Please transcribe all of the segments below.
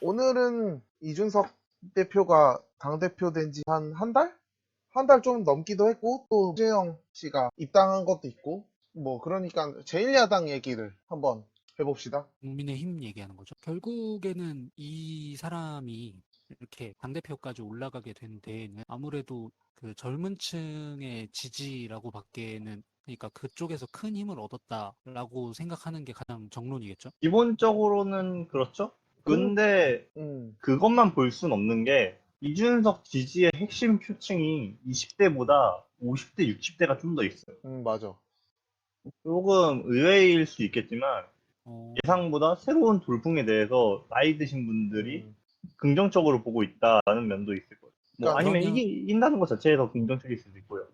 오늘은 이준석 대표가 당대표 된 지 한 달? 한 달 좀 넘기도 했고, 또 최재형 씨가 입당한 것도 있고, 뭐, 그러니까 제1야당 얘기를 한번 해봅시다. 국민의힘 얘기하는 거죠. 결국에는 이 사람이 이렇게 당대표까지 올라가게 된 데에는 아무래도 그 젊은 층의 지지라고 밖에는, 그러니까 그쪽에서 큰 힘을 얻었다라고 생각하는 게 가장 정론이겠죠. 기본적으로는 그렇죠. 근, 근데 음, 그것만 볼 순 없는 게 이준석 지지의 핵심 표층이 20대보다 50대, 60대가 좀 더 있어요. 맞아. 조금 의외일 수 있겠지만 어, 예상보다 새로운 돌풍에 대해서 나이 드신 분들이 음, 긍정적으로 보고 있다는 면도 있을 거예요. 뭐 그러니까, 아니면 그러면 이긴다는 것 자체에서 긍정적일 수도 있고요.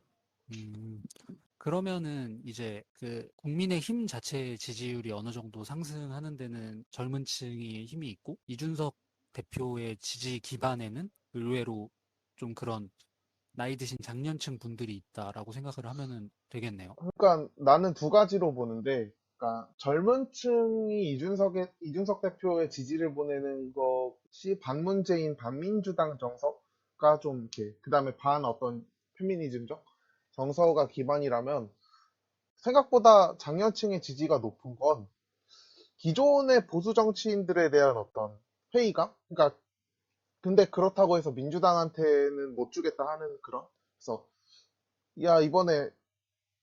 음, 그러면은 이제 그 국민의힘 자체의 지지율이 어느 정도 상승하는 데는 젊은 층의 힘이 있고, 이준석 대표의 지지 기반에는 의외로 좀 그런 나이 드신 장년층 분들이 있다라고 생각을 하면은 되겠네요. 그러니까 나는 두 가지로 보는데, 그러니까 젊은 층이 이준석 대표의 지지를 보내는 것이 반문재인, 반민주당 정서가 좀 이렇게, 그 다음에 반 어떤 페미니즘적 정서가 기반이라면 생각보다 장년층의 지지가 높은 건 기존의 보수 정치인들에 대한 어떤 회의감? 그러니까 근데 그렇다고 해서 민주당한테는 못 주겠다 하는 그런. 그래서 야 이번에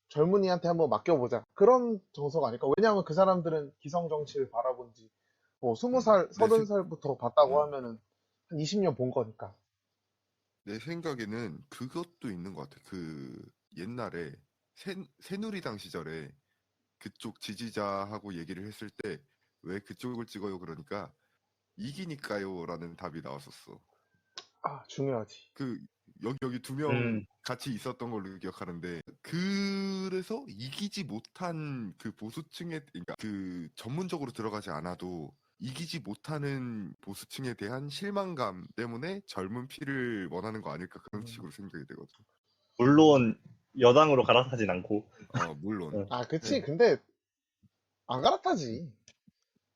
젊은이한테 한번 맡겨보자. 그런 정서가 아닐까? 왜냐하면 그 사람들은 기성 정치를 바라본 지 뭐 음, 20살, 내, 생, 30살부터 봤다고 음, 하면은 한 20년 본 거니까. 내 생각에는 그것도 있는 것 같아. 그 옛날에 새누리당 시절에 그쪽 지지자하고 얘기를 했을 때 왜 그쪽을 찍어요? 그러니까 이기니까요라는 답이 나왔었어. 아, 중요하지. 그 여기 두 명 음, 같이 있었던 걸로 기억하는데 그래서 이기지 못한 그 보수층에 그러니까 그 전문적으로 들어가지 않아도 이기지 못하는 보수층에 대한 실망감 때문에 젊은 피를 원하는 거 아닐까 그런 식으로 생각이 되거든. 물론 여당으로 갈아타진 않고. 물론. 어, 아, 네. 그치. 근데 안 갈아타지.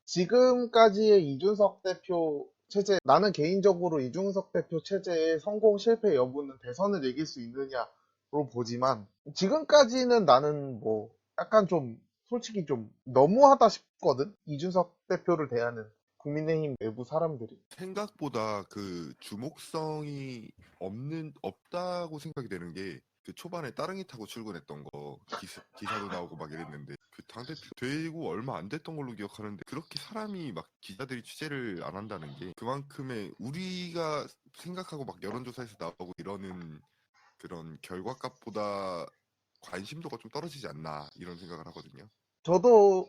지금까지의 이준석 대표 체제, 나는 개인적으로 이준석 대표 체제의 성공 실패 여부는 대선을 이길 수 있느냐로 보지만, 지금까지는 나는 뭐, 약간 좀, 솔직히 좀 너무하다 싶거든? 이준석 대표를 대하는 국민의힘 내부 사람들이. 생각보다 그 주목성이 없다고 생각이 되는 게 그 초반에 따릉이 타고 출근했던 거 기사도 나오고 막 이랬는데 그 당대표 되고 얼마 안 됐던 걸로 기억하는데 그렇게 사람이 막 기자들이 취재를 안 한다는 게 그만큼의 우리가 생각하고 막 여론조사에서 나오고 이러는 그런 결과값보다 관심도가 좀 떨어지지 않나 이런 생각을 하거든요. 저도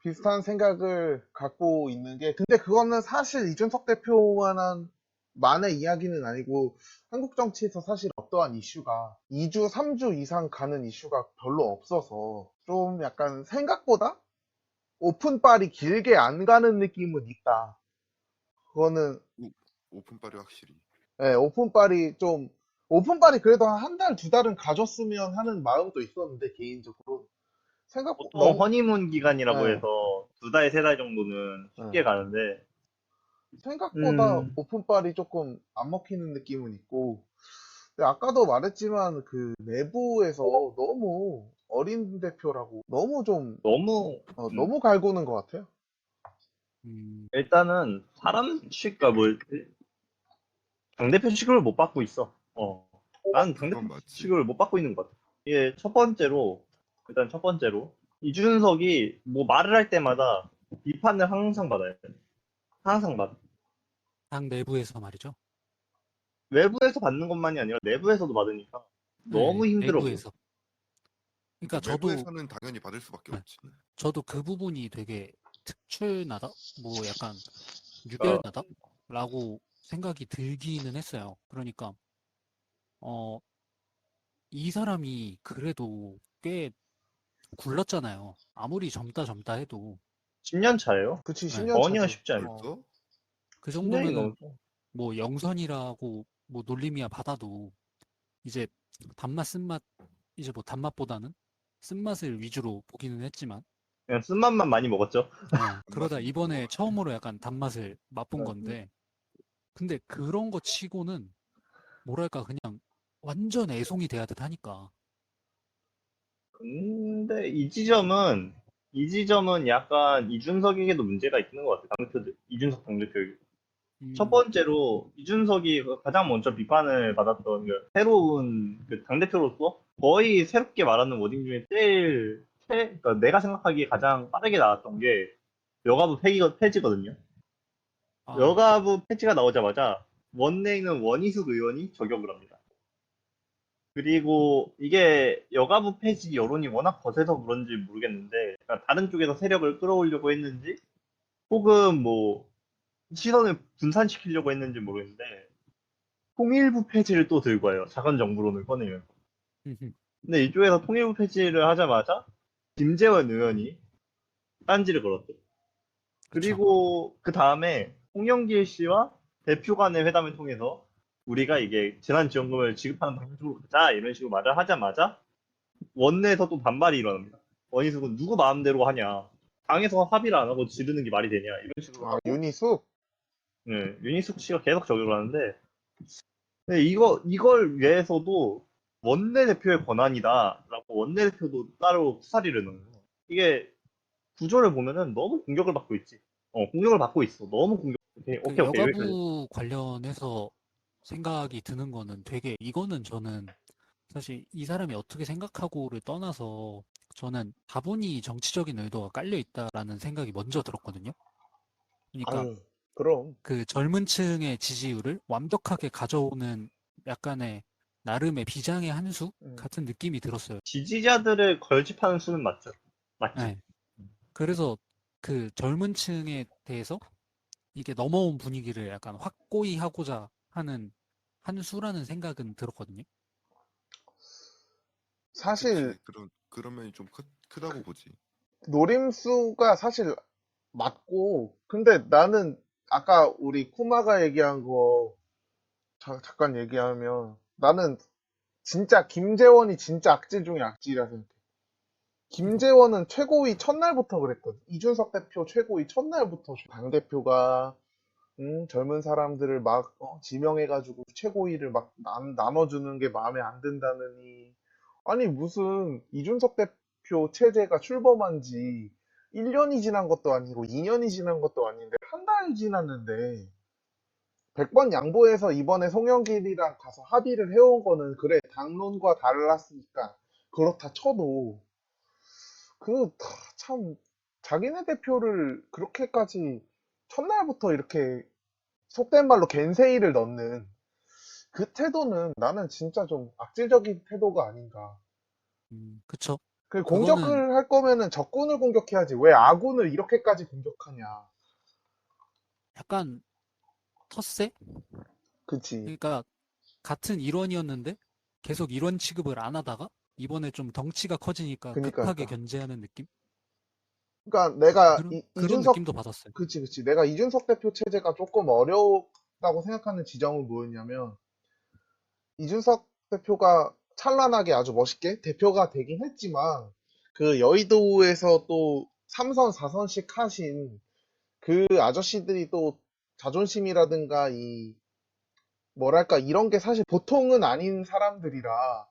비슷한 생각을 갖고 있는 게, 근데 그거는 사실 이준석 대표만한 만의 이야기는 아니고, 한국 정치에서 사실 어떠한 이슈가 2주, 3주 이상 가는 이슈가 별로 없어서, 좀 약간 생각보다 오픈빨이 길게 안 가는 느낌은 있다. 그거는, 오픈빨이 확실히. 예, 오픈빨이 그래도 한 달, 두 달은 가졌으면 하는 마음도 있었는데, 개인적으로. 생각보다 보통 너무, 허니문 기간이라고 예, 해서 2달, 3달 정도는 쉽게 예. 가는데, 생각보다 음, 오픈빨이 조금 안 먹히는 느낌은 있고, 근데 아까도 말했지만 그 내부에서 너무 어린 대표라고 너무 좀 너무, 너무 갈구는 것 같아요. 음, 일단은 사람식과 뭐, 당대표 취급을 못 받고 있어. 난 그건 당대표 맞지. 취급을 못 받고 있는 것 같아. 이게 일단 첫 번째로, 이준석이 뭐 말을 할 때마다 비판을 항상 받아요. 항상 받아. 당 내부에서 말이죠. 외부에서 받는 것만이 아니라 내부에서도 받으니까 네, 너무 힘들어 보여. 내부에서. 그러니까 그러니까 저도 외부에서는 당연히 받을 수밖에 네, 없지. 저도 그 부분이 되게 특출나다, 뭐 약간 어, 유별나다라고 생각이 들기는 했어요. 그러니까 어, 이 사람이 그래도 꽤 굴렀잖아요. 아무리 젊다 해도. 10년 차예요. 그치, 네. 10년 전이가 차지. 쉽지 않아. 벌써? 그 10년이 정도면은 넘죠. 뭐 영선이라고 뭐 놀림이야 받아도 이제 단맛 쓴맛, 이제 뭐 단맛보다는 쓴맛을 위주로 보기는 했지만 그냥 쓴맛만 많이 먹었죠. 그러다 이번에 처음으로 약간 단맛을 맛본 어. 건데, 근데 그런 거 치고는 뭐랄까 그냥 완전 애송이 돼야 듯 하니까. 근데 이 지점은 약간 이준석에게도 문제가 있는 것 같아요. 이준석 당대표에게. 첫 음, 번째로 이준석이 가장 먼저 비판을 받았던 그 새로운 그 당대표로서 거의 새롭게 말하는 워딩 중에 그러니까 내가 생각하기에 가장 빠르게 나왔던 게 여가부 폐지거든요. 아, 여가부 폐지가 나오자마자 원내에는 원희숙 의원이 저격을 합니다. 그리고 이게 여가부 폐지 여론이 워낙 거세서 그런지 모르겠는데, 그러니까 다른 쪽에서 세력을 끌어오려고 했는지, 혹은 뭐 시선을 분산시키려고 했는지 모르겠는데, 통일부 폐지를 또 들고 와요. 작은 정부론을 꺼내면. 근데 이쪽에서 통일부 폐지를 하자마자 김재원 의원이 딴지를 걸었대. 그쵸. 그리고 그 다음에 홍영길 씨와 대표 간의 회담을 통해서 우리가 이게 재난지원금을 지급하는 방식으로 가자 이런 식으로 말을 하자마자 원내에서 또 반발이 일어납니다. 원희숙은 누구 마음대로 하냐. 당에서 합의를 안 하고 지르는 게 말이 되냐. 이런 식으로 아, 하고, 유니숙? 네, 윤희숙 씨가 계속 저격을 하는데, 근데 이걸 위해서도 원내대표의 권한이다라고 원내대표도 따로 수사리를 넣는 거예요. 이게 구조를 보면은 너무 공격을 받고 있지. 공격을 받고 있어. 너무 공격. 오케이, 그 오케이, 여기까지. 여가부 관련해서 생각이 드는 거는 되게 이거는 저는 사실 이 사람이 어떻게 생각하고를 떠나서 저는 다분히 정치적인 의도가 깔려 있다라는 생각이 먼저 들었거든요. 그러니까 아유, 그럼. 그 젊은 층의 지지율을 완벽하게 가져오는 약간의 나름의 비장의 한 수 음. 같은 느낌이 들었어요. 지지자들을 걸집하는 수는 맞죠. 맞지. 네. 그래서 그 젊은 층에 대해서 이게 넘어온 분위기를 약간 확고히 하고자 하는 한 수라는 생각은 들었거든요. 사실 그치. 그런 면이 좀 크다고 보지. 노림수가 사실 맞고, 근데 나는 아까 우리 쿠마가 얘기한 거 잠깐 얘기하면 나는 진짜 김재원이 진짜 악질 중에 악질이라 생각해. 김재원은 최고위 첫날부터 그랬거든. 이준석 대표 최고위 첫날부터 당대표가 젊은 사람들을 막 지명해가지고 최고위를 막 나눠주는 게 마음에 안 든다느니. 아니 무슨 이준석 대표 체제가 출범한 지 1년이 지난 것도 아니고 2년이 지난 것도 아닌데 한 달 지났는데 100번 양보해서 이번에 송영길이랑 가서 합의를 해온 거는 그래 당론과 달랐으니까 그렇다 쳐도 참 자기네 대표를 그렇게까지 첫날부터 이렇게 속된 말로 겐세이를 넣는 그 태도는 나는 진짜 좀 악질적인 태도가 아닌가. 그쵸. 그 그거는 공격을 할 거면은 적군을 공격해야지 왜 아군을 이렇게까지 공격하냐. 약간 텃세? 그치. 그러니까 같은 일원이었는데 계속 일원 취급을 안 하다가 이번에 좀 덩치가 커지니까 급하게 그니까. 견제하는 느낌? 그러니까 내가 그런 이준석 느낌도 받았어요. 그치. 내가 이준석 대표 체제가 조금 어렵다고 생각하는 지점은 뭐였냐면 이준석 대표가 찬란하게 아주 멋있게 대표가 되긴 했지만 그 여의도에서 또 3선, 4선씩 하신 그 아저씨들이 또 자존심이라든가 뭐랄까 이런 게 사실 보통은 아닌 사람들이라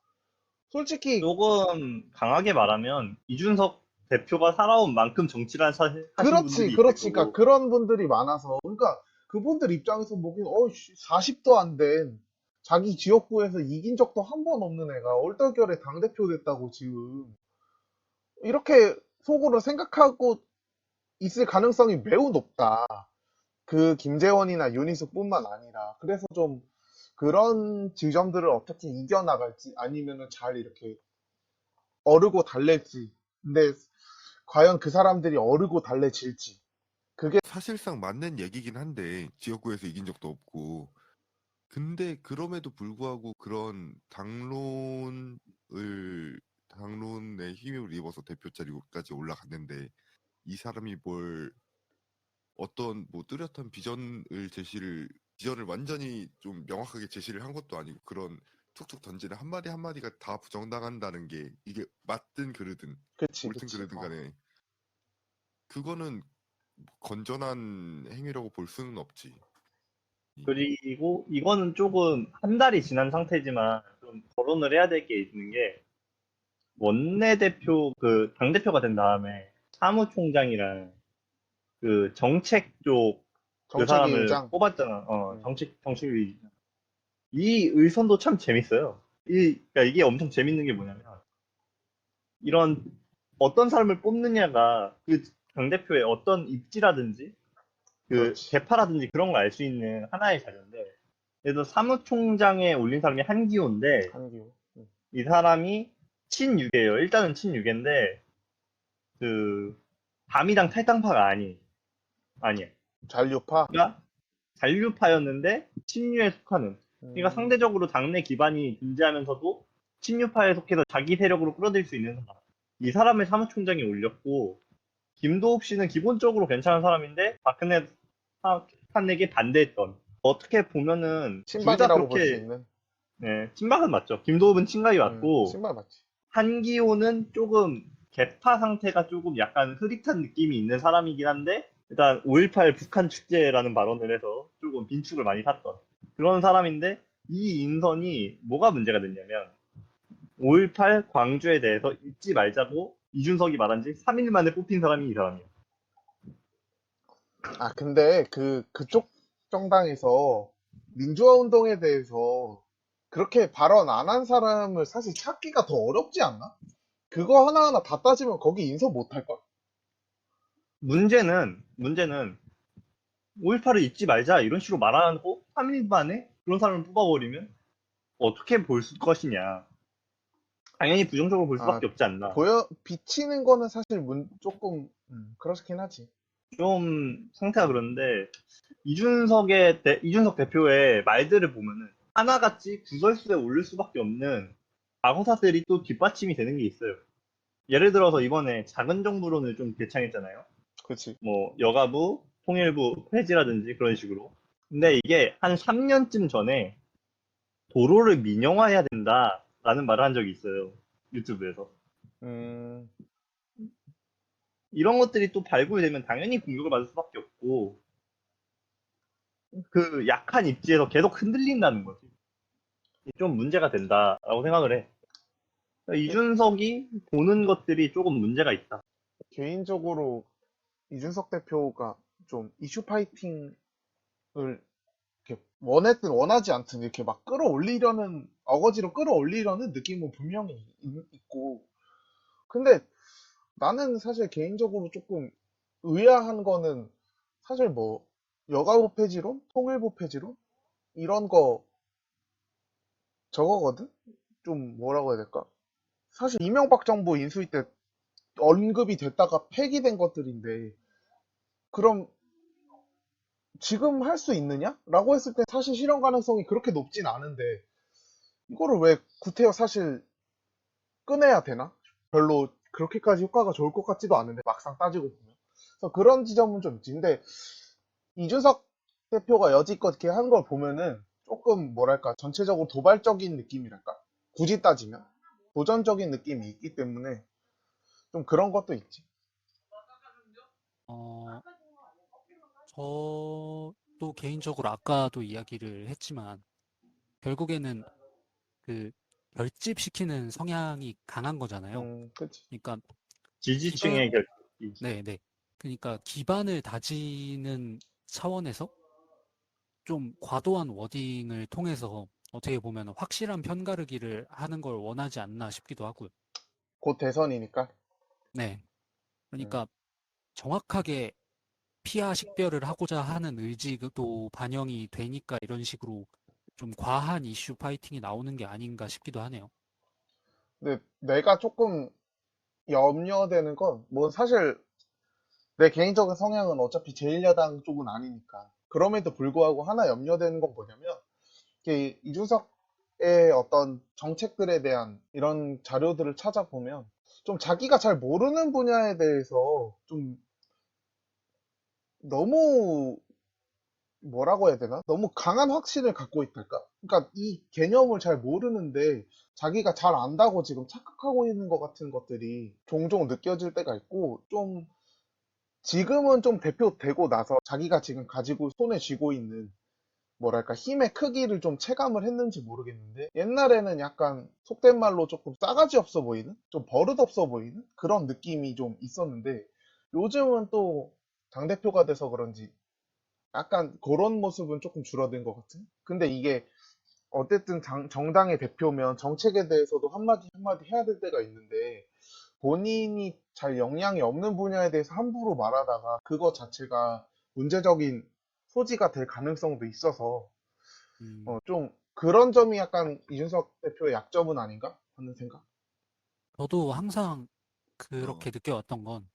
솔직히 조금 강하게 말하면 이준석 대표가 살아온 만큼 정치를 하신 그렇지, 분들이 있을 그렇지. 그러니까 거고, 그런 분들이 많아서 그러니까 그분들 입장에서 보기엔 40도 안 된 자기 지역구에서 이긴 적도 한 번 없는 애가 얼떨결에 당대표 됐다고 지금 이렇게 속으로 생각하고 있을 가능성이 매우 높다. 그 김재원이나 윤희숙뿐만 아니라 그래서 좀 그런 지점들을 어떻게 이겨나갈지 아니면은 잘 이렇게 어르고 달랠지. 근데 과연 그 사람들이 어르고 달래질지. 그게 사실상 맞는 얘기긴 한데 지역구에서 이긴 적도 없고 근데 그럼에도 불구하고 그런 당론에 힘을 입어서 대표 자리까지 올라갔는데 이 사람이 어떤 뭐 뚜렷한 비전을 완전히 좀 명확하게 제시를 한 것도 아니고 그런 툭툭 던지는 한마디 한마디가 다 부정당한다는 게 이게 맞든 그르든 그치, 옳든 그치. 그르든 간에 그거는 건전한 행위라고 볼 수는 없지. 그리고 이거는 조금 한 달이 지난 상태지만 좀 거론을 해야 될 게 있는 게 원내대표 그 당대표가 된 다음에 사무총장이랑 그 정책 쪽 그 정책위 사람을 의장. 뽑았잖아. 음. 정책위. 이 의선도 참 재밌어요. 그러니까 이게 엄청 재밌는 게 뭐냐면 이런 어떤 사람을 뽑느냐가 그 당대표의 어떤 입지라든지 그 그렇지. 계파라든지 그런 걸 알 수 있는 하나의 자료인데 예를 들어 사무총장에 올린 사람이 한기호인데 한기호. 이 사람이 친유계예요. 일단은 친유계인데 그 밤이당 탈당파가 아니야. 잔류파. 그러니까 잔류파였는데 친유에 속하는. 그러니까 상대적으로 당내 기반이 존재하면서도 친유파에 속해서 자기 세력으로 끌어들일 수 있는 사람. 이 사람을 사무총장에 올렸고 김도읍 씨는 기본적으로 괜찮은 사람인데 박근혜 탄핵에 반대했던. 어떻게 보면은 둘 다 친박이라고 볼 수 그렇게 있는. 네, 친박은 맞죠. 김도읍은 친박이 맞고 친박 맞지. 한기호는 조금 개파 상태가 조금 약간 흐릿한 느낌이 있는 사람이긴 한데 일단 5.18 북한 축제라는 발언을 해서 조금 빈축을 많이 샀던 그런 사람인데 이 인선이 뭐가 문제가 됐냐면 5.18 광주에 대해서 잊지 말자고 이준석이 말한 지 3일 만에 뽑힌 사람이 이 사람이에요. 아, 근데 그쪽 정당에서 민주화 운동에 대해서 그렇게 발언 안 한 사람을 사실 찾기가 더 어렵지 않나? 그거 하나하나 다 따지면 거기 인서 못 할걸? 문제는 5.18을 잊지 말자 이런 식으로 말하고 3일 만에 그런 사람을 뽑아버리면 어떻게 볼 것이냐. 당연히 부정적으로 볼 아, 수밖에 없지 않나. 비치는 거는 사실 조금, 그렇긴 하지. 좀 상태가 그런데 이준석 대표의 말들을 보면은 하나같이 구설수에 오를 수밖에 없는 과거사들이 또 뒷받침이 되는 게 있어요. 예를 들어서 이번에 작은 정부론을 좀 개창했잖아요. 그치. 뭐 여가부, 통일부 폐지라든지 그런 식으로. 근데 이게 한 3년쯤 전에 도로를 민영화해야 된다라는 말을 한 적이 있어요. 유튜브에서. 음, 이런 것들이 또 발굴되면 당연히 공격을 받을 수밖에 없고 그 약한 입지에서 계속 흔들린다는 거지. 좀 문제가 된다라고 생각을 해. 그러니까 이준석이 보는 것들이 조금 문제가 있다. 개인적으로 이준석 대표가 좀 이슈 파이팅을 이렇게 원했든 원하지 않든 이렇게 막 끌어올리려는, 어거지로 끌어올리려는 느낌은 분명히 있고. 근데 나는 사실 개인적으로 조금 의아한 거는 사실 뭐 여가부 폐지론, 통일부 폐지론 이런 거 저거거든. 좀 뭐라고 해야 될까? 사실 이명박 정부 인수위 때 언급이 됐다가 폐기된 것들인데 그럼 지금 할 수 있느냐? 라고 했을 때 사실 실현 가능성이 그렇게 높진 않은데 이거를 왜 구태여 사실 꺼내야 되나? 별로 그렇게까지 효과가 좋을 것 같지도 않은데 막상 따지고 보면. 그래서 그런 지점은 좀 있지. 근데 이준석 대표가 여지껏 이렇게 한 걸 보면은 조금 뭐랄까 전체적으로 도발적인 느낌이랄까? 굳이 따지면 도전적인 느낌이 있기 때문에 좀 그런 것도 있지. 어, 저도 개인적으로 아까도 이야기를 했지만 결국에는 그 결집시키는 성향이 강한 거잖아요. 그치. 그러니까 기반, 지지층의 결집이. 네. 그러니까 기반을 다지는 차원에서 좀 과도한 워딩을 통해서 어떻게 보면 확실한 편가르기를 하는 걸 원하지 않나 싶기도 하고요. 곧 대선이니까. 네. 음, 그러니까 정확하게 피하 식별을 하고자 하는 의지도 반영이 되니까 이런 식으로 좀 과한 이슈 파이팅이 나오는 게 아닌가 싶기도 하네요. 근데 내가 조금 염려되는 건, 뭐 사실 내 개인적인 성향은 어차피 제1야당 쪽은 아니니까. 그럼에도 불구하고 하나 염려되는 건 뭐냐면, 이게 이준석의 어떤 정책들에 대한 이런 자료들을 찾아보면, 좀 자기가 잘 모르는 분야에 대해서 좀 너무 뭐라고 해야 되나? 너무 강한 확신을 갖고 있달까? 그러니까 이 개념을 잘 모르는데 자기가 잘 안다고 지금 착각하고 있는 것 같은 것들이 종종 느껴질 때가 있고 좀 지금은 좀 대표되고 나서 자기가 지금 가지고 손에 쥐고 있는 뭐랄까 힘의 크기를 좀 체감을 했는지 모르겠는데 옛날에는 약간 속된 말로 조금 싸가지 없어 보이는 좀 버릇 없어 보이는 그런 느낌이 좀 있었는데 요즘은 또 당대표가 돼서 그런지 약간 그런 모습은 조금 줄어든 것 같은 근데 이게 어쨌든 정당의 대표면 정책에 대해서도 한마디 한마디 해야 될 때가 있는데 본인이 잘 역량이 없는 분야에 대해서 함부로 말하다가 그거 자체가 문제적인 소지가 될 가능성도 있어서 좀 그런 점이 약간 이준석 대표의 약점은 아닌가 하는 생각. 저도 항상 어, 그렇게 느껴왔던 건,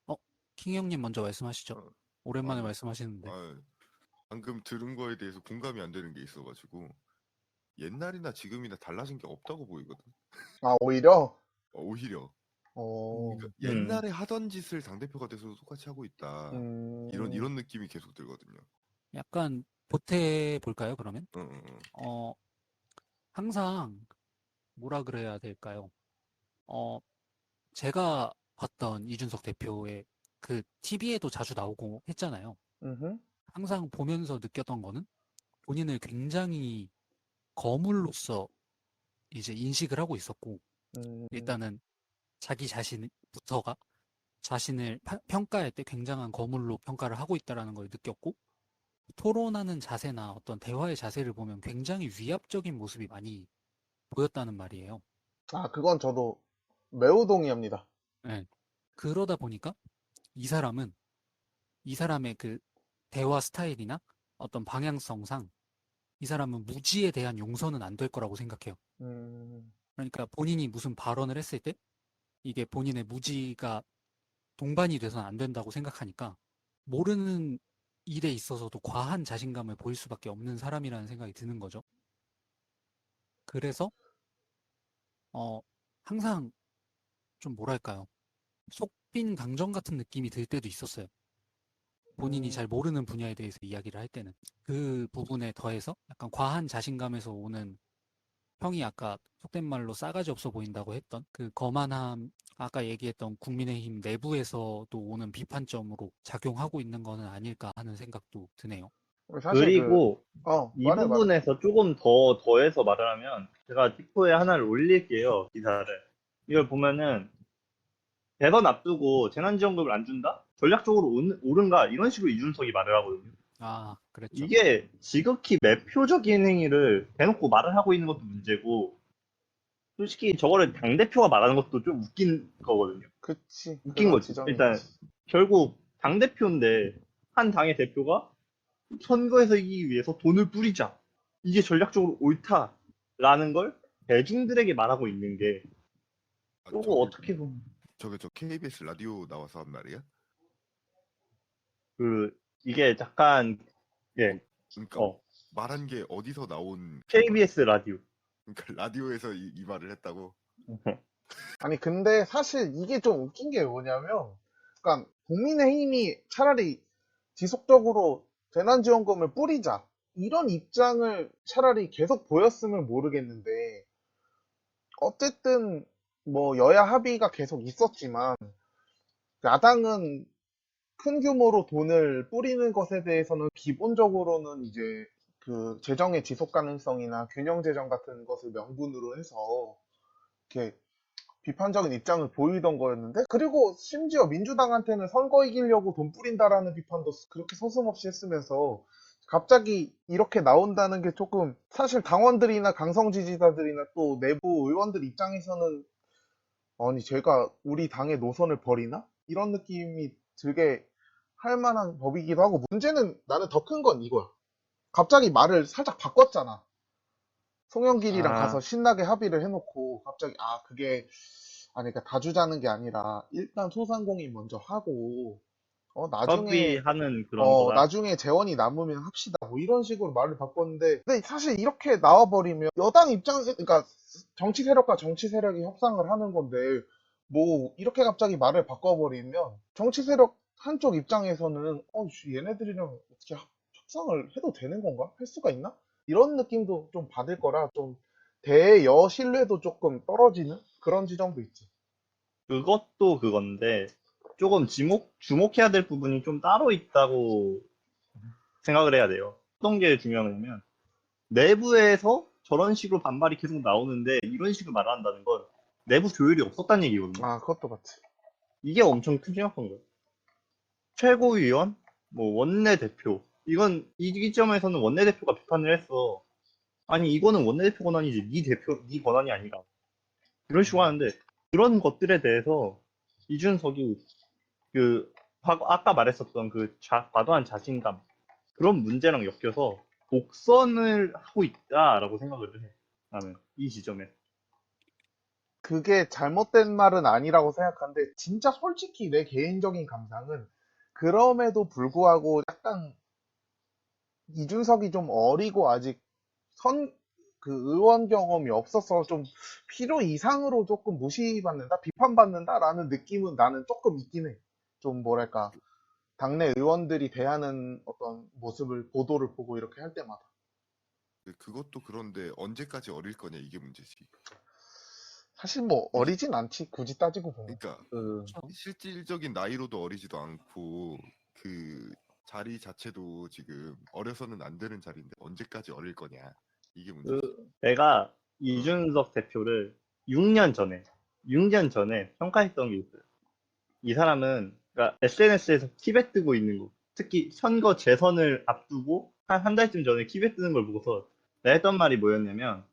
어, 킹 형님 먼저 말씀하시죠. 어, 오랜만에 아니, 말씀하시는데. 아, 방금 들은 거에 대해서 공감이 안 되는 게 있어가지고 옛날이나 지금이나 달라진 게 없다고 보이거든. 아, 오히려, 오히려. 어, 그러니까 음. 옛날에 하던 짓을 당대표가 돼서도 똑같이 하고 있다. 음, 이런 느낌이 계속 들거든요. 약간 보태 볼까요, 그러면? 어, 어, 어. 어, 항상 뭐라 그래야 될까요? 어, 제가 봤던 이준석 대표의 그 TV에도 자주 나오고 했잖아요. 음흠, 항상 보면서 느꼈던 거는 본인을 굉장히 거물로서 이제 인식을 하고 있었고, 음, 일단은 자기 자신부터가 자신을 평가할 때 굉장한 거물로 평가를 하고 있다라는 걸 느꼈고, 토론하는 자세나 어떤 대화의 자세를 보면 굉장히 위압적인 모습이 많이 보였다는 말이에요. 아, 그건 저도 매우 동의합니다. 네. 그러다 보니까 이 사람은 이 사람의 그 대화 스타일이나 어떤 방향성상 이 사람은 무지에 대한 용서는 안 될 거라고 생각해요. 음, 그러니까 본인이 무슨 발언을 했을 때 이게 본인의 무지가 동반이 돼서는 안 된다고 생각하니까 모르는 일에 있어서도 과한 자신감을 보일 수밖에 없는 사람이라는 생각이 드는 거죠. 그래서 어, 항상 좀 뭐랄까요. 속빈 강정 같은 느낌이 들 때도 있었어요. 본인이 음, 잘 모르는 분야에 대해서 이야기를 할 때는. 그 부분에 더해서 약간 과한 자신감에서 오는 형이 아까 속된 말로 싸가지 없어 보인다고 했던 그 거만함, 아까 얘기했던 국민의힘 내부에서도 오는 비판점으로 작용하고 있는 거는 아닐까 하는 생각도 드네요. 사실 그리고 이 말해, 말해. 부분에서 조금 더 더해서 말을 하면 제가 틱토에 하나를 올릴게요, 기사를. 이걸 보면은 대선 앞두고 재난지원금을 안 준다? 전략적으로 옳은가? 이런 식으로 이준석이 말을 하거든요. 아, 그랬죠. 이게 지극히 매표적인 행위를 대놓고 말을 하고 있는 것도 문제고, 솔직히 저거를 당대표가 말하는 것도 좀 웃긴 거거든요. 그치. 웃긴 그런 거지. 지점이 일단, 있지. 결국 당대표인데, 한 당의 대표가 선거에서 이기기 위해서 돈을 뿌리자. 이게 전략적으로 옳다라는 걸 대중들에게 말하고 있는 게, 아, 조금 저게 어떻게 보면, 저 KBS 라디오 나와서 한 말이야? 그, 이게 약간, 어, 예, 그러니까 어, 말한 게 어디서 나온 그거야? KBS 라디오. 그러니까 라디오에서 이 말을 했다고? 아니, 근데 사실 이게 좀 웃긴 게 뭐냐면, 그러니까 국민의힘이 차라리 지속적으로 재난지원금을 뿌리자. 이런 입장을 차라리 계속 보였으면 모르겠는데, 어쨌든 뭐 여야 합의가 계속 있었지만, 야당은 큰 규모로 돈을 뿌리는 것에 대해서는 기본적으로는 이제 그 재정의 지속 가능성이나 균형 재정 같은 것을 명분으로 해서 이렇게 비판적인 입장을 보이던 거였는데 그리고 심지어 민주당한테는 선거 이기려고 돈 뿌린다라는 비판도 그렇게 서슴없이 했으면서 갑자기 이렇게 나온다는 게 조금 사실 당원들이나 강성 지지자들이나 또 내부 의원들 입장에서는 아니 제가 우리 당의 노선을 버리나? 이런 느낌이 들게 할 만한 법이기도 하고 문제는 나는 더 큰 건 이거야. 갑자기 말을 살짝 바꿨잖아. 송영길이랑 가서 아, 신나게 합의를 해놓고 갑자기 그게 아니 그러니까 다 주자는 게 아니라 일단 소상공인 먼저 하고 나중에 협의하는 그런 거다. 나중에 재원이 남으면 합시다. 뭐 이런 식으로 말을 바꿨는데 근데 사실 이렇게 나와버리면 여당 입장 그러니까 정치 세력과 정치 세력이 협상을 하는 건데 뭐 이렇게 갑자기 말을 바꿔버리면 정치 세력 한쪽 입장에서는 얘네들이랑 어떻게 협상을 해도 되는 건가? 할 수가 있나? 이런 느낌도 좀 받을 거라 좀 대여 신뢰도 조금 떨어지는 그런 지점도 있지. 그것도 그건데, 조금 주목해야 될 부분이 좀 따로 있다고 생각을 해야 돼요. 어떤 게 중요하냐면 내부에서 저런 식으로 반발이 계속 나오는데 이런 식으로 말을 한다는 건 내부 조율이 없었다는 얘기거든요. 아, 그것도 맞지. 이게 엄청 큰 심각한 거예요. 최고위원, 뭐 원내대표. 이건 이 점에서는 원내대표가 비판을 했어. 아니 이거는 원내대표 권한이지 네 권한이 아니라. 이런 식으로 하는데 그런 것들에 대해서 이준석이 아까 말했었던 과도한 자신감 그런 문제랑 엮여서 독선을 하고 있다라고 생각을 해. 나는 이 지점에. 그게 잘못된 말은 아니라고 생각하는데, 진짜 솔직히 내 개인적인 감상은, 그럼에도 불구하고 약간 이준석이 좀 어리고 아직 의원 경험이 없어서 좀 필요 이상으로 조금 무시받는다, 비판받는다라는 느낌은 나는 조금 있긴 해. 좀 뭐랄까, 당내 의원들이 대하는 어떤 모습을, 보도를 보고 이렇게 할 때마다. 그것도 그런데 언제까지 어릴 거냐 이게 문제지. 사실 뭐 어리진 않지, 굳이 따지고 보면. 그러니까 그렇죠. 실질적인 나이로도 어리지도 않고 그 자리 자체도 지금 어려서는 안 되는 자리인데 언제까지 어릴 거냐 이게 문제지. 내가 이준석 대표를 6년 전에 평가했던 게 있어요. 이 사람은 그러니까 SNS에서 킵에 뜨고 있는 거, 특히 선거 재선을 앞두고 한 달쯤 전에 킵에 뜨는 걸 보고서 내가 했던 말이 뭐였냐면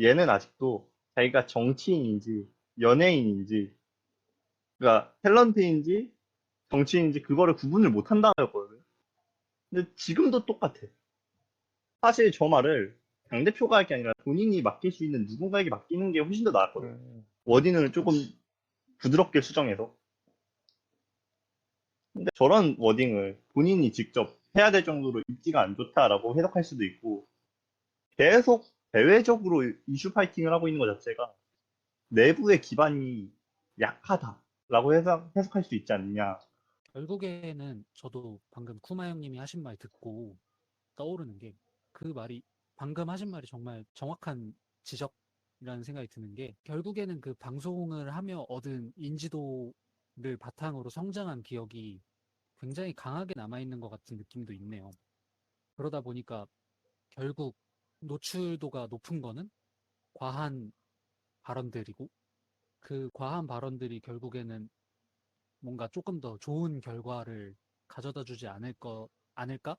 얘는 아직도 자기가 정치인인지 연예인인지 그러니까 탤런트인지 정치인인지 그거를 구분을 못 한다였거든요. 근데 지금도 똑같아. 사실 저 말을 당대표가 할 게 아니라 본인이 맡길 수 있는 누군가에게 맡기는 게 훨씬 더 나았거든. 워딩을 조금 부드럽게 수정해서. 근데 저런 워딩을 본인이 직접 해야 될 정도로 입지가 안 좋다라고 해석할 수도 있고, 계속 대외적으로 이슈 파이팅을 하고 있는 것 자체가 내부의 기반이 약하다라고 해석할 수 있지 않느냐. 결국에는 저도 방금 쿠마 형님이 하신 말 듣고 떠오르는 게 그 말이 방금 하신 말이 정말 정확한 지적이라는 생각이 드는 게 결국에는 그 방송을 하며 얻은 인지도를 바탕으로 성장한 기억이 굉장히 강하게 남아있는 것 같은 느낌도 있네요. 그러다 보니까 결국 노출도가 높은 거는 과한 발언들이고 그 과한 발언들이 결국에는 뭔가 조금 더 좋은 결과를 가져다 주지 않을까?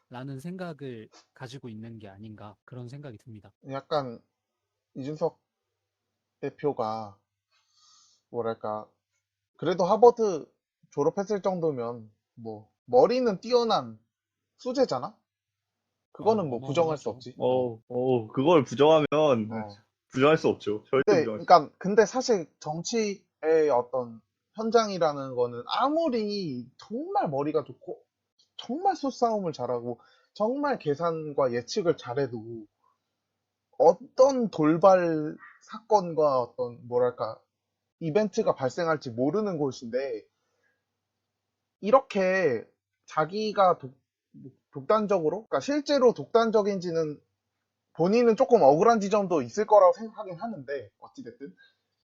라는 생각을 가지고 있는 게 아닌가 그런 생각이 듭니다. 약간 이준석 대표가 뭐랄까, 그래도 하버드 졸업했을 정도면 뭐 머리는 뛰어난 수재잖아? 그거는 뭐 부정할 수 어마어마하죠. 없지. 그걸 부정하면 어. 부정할 수 없죠. 절대 부정할 수 없죠. 근데 사실 정치의 어떤 현장이라는 거는 아무리 정말 머리가 좋고, 정말 수싸움을 잘하고, 정말 계산과 예측을 잘해도 어떤 돌발 사건과 어떤 뭐랄까, 이벤트가 발생할지 모르는 곳인데, 이렇게 자기가 독단적으로, 그러니까 실제로 독단적인지는 본인은 조금 억울한 지점도 있을 거라고 생각하긴 하는데, 어찌됐든.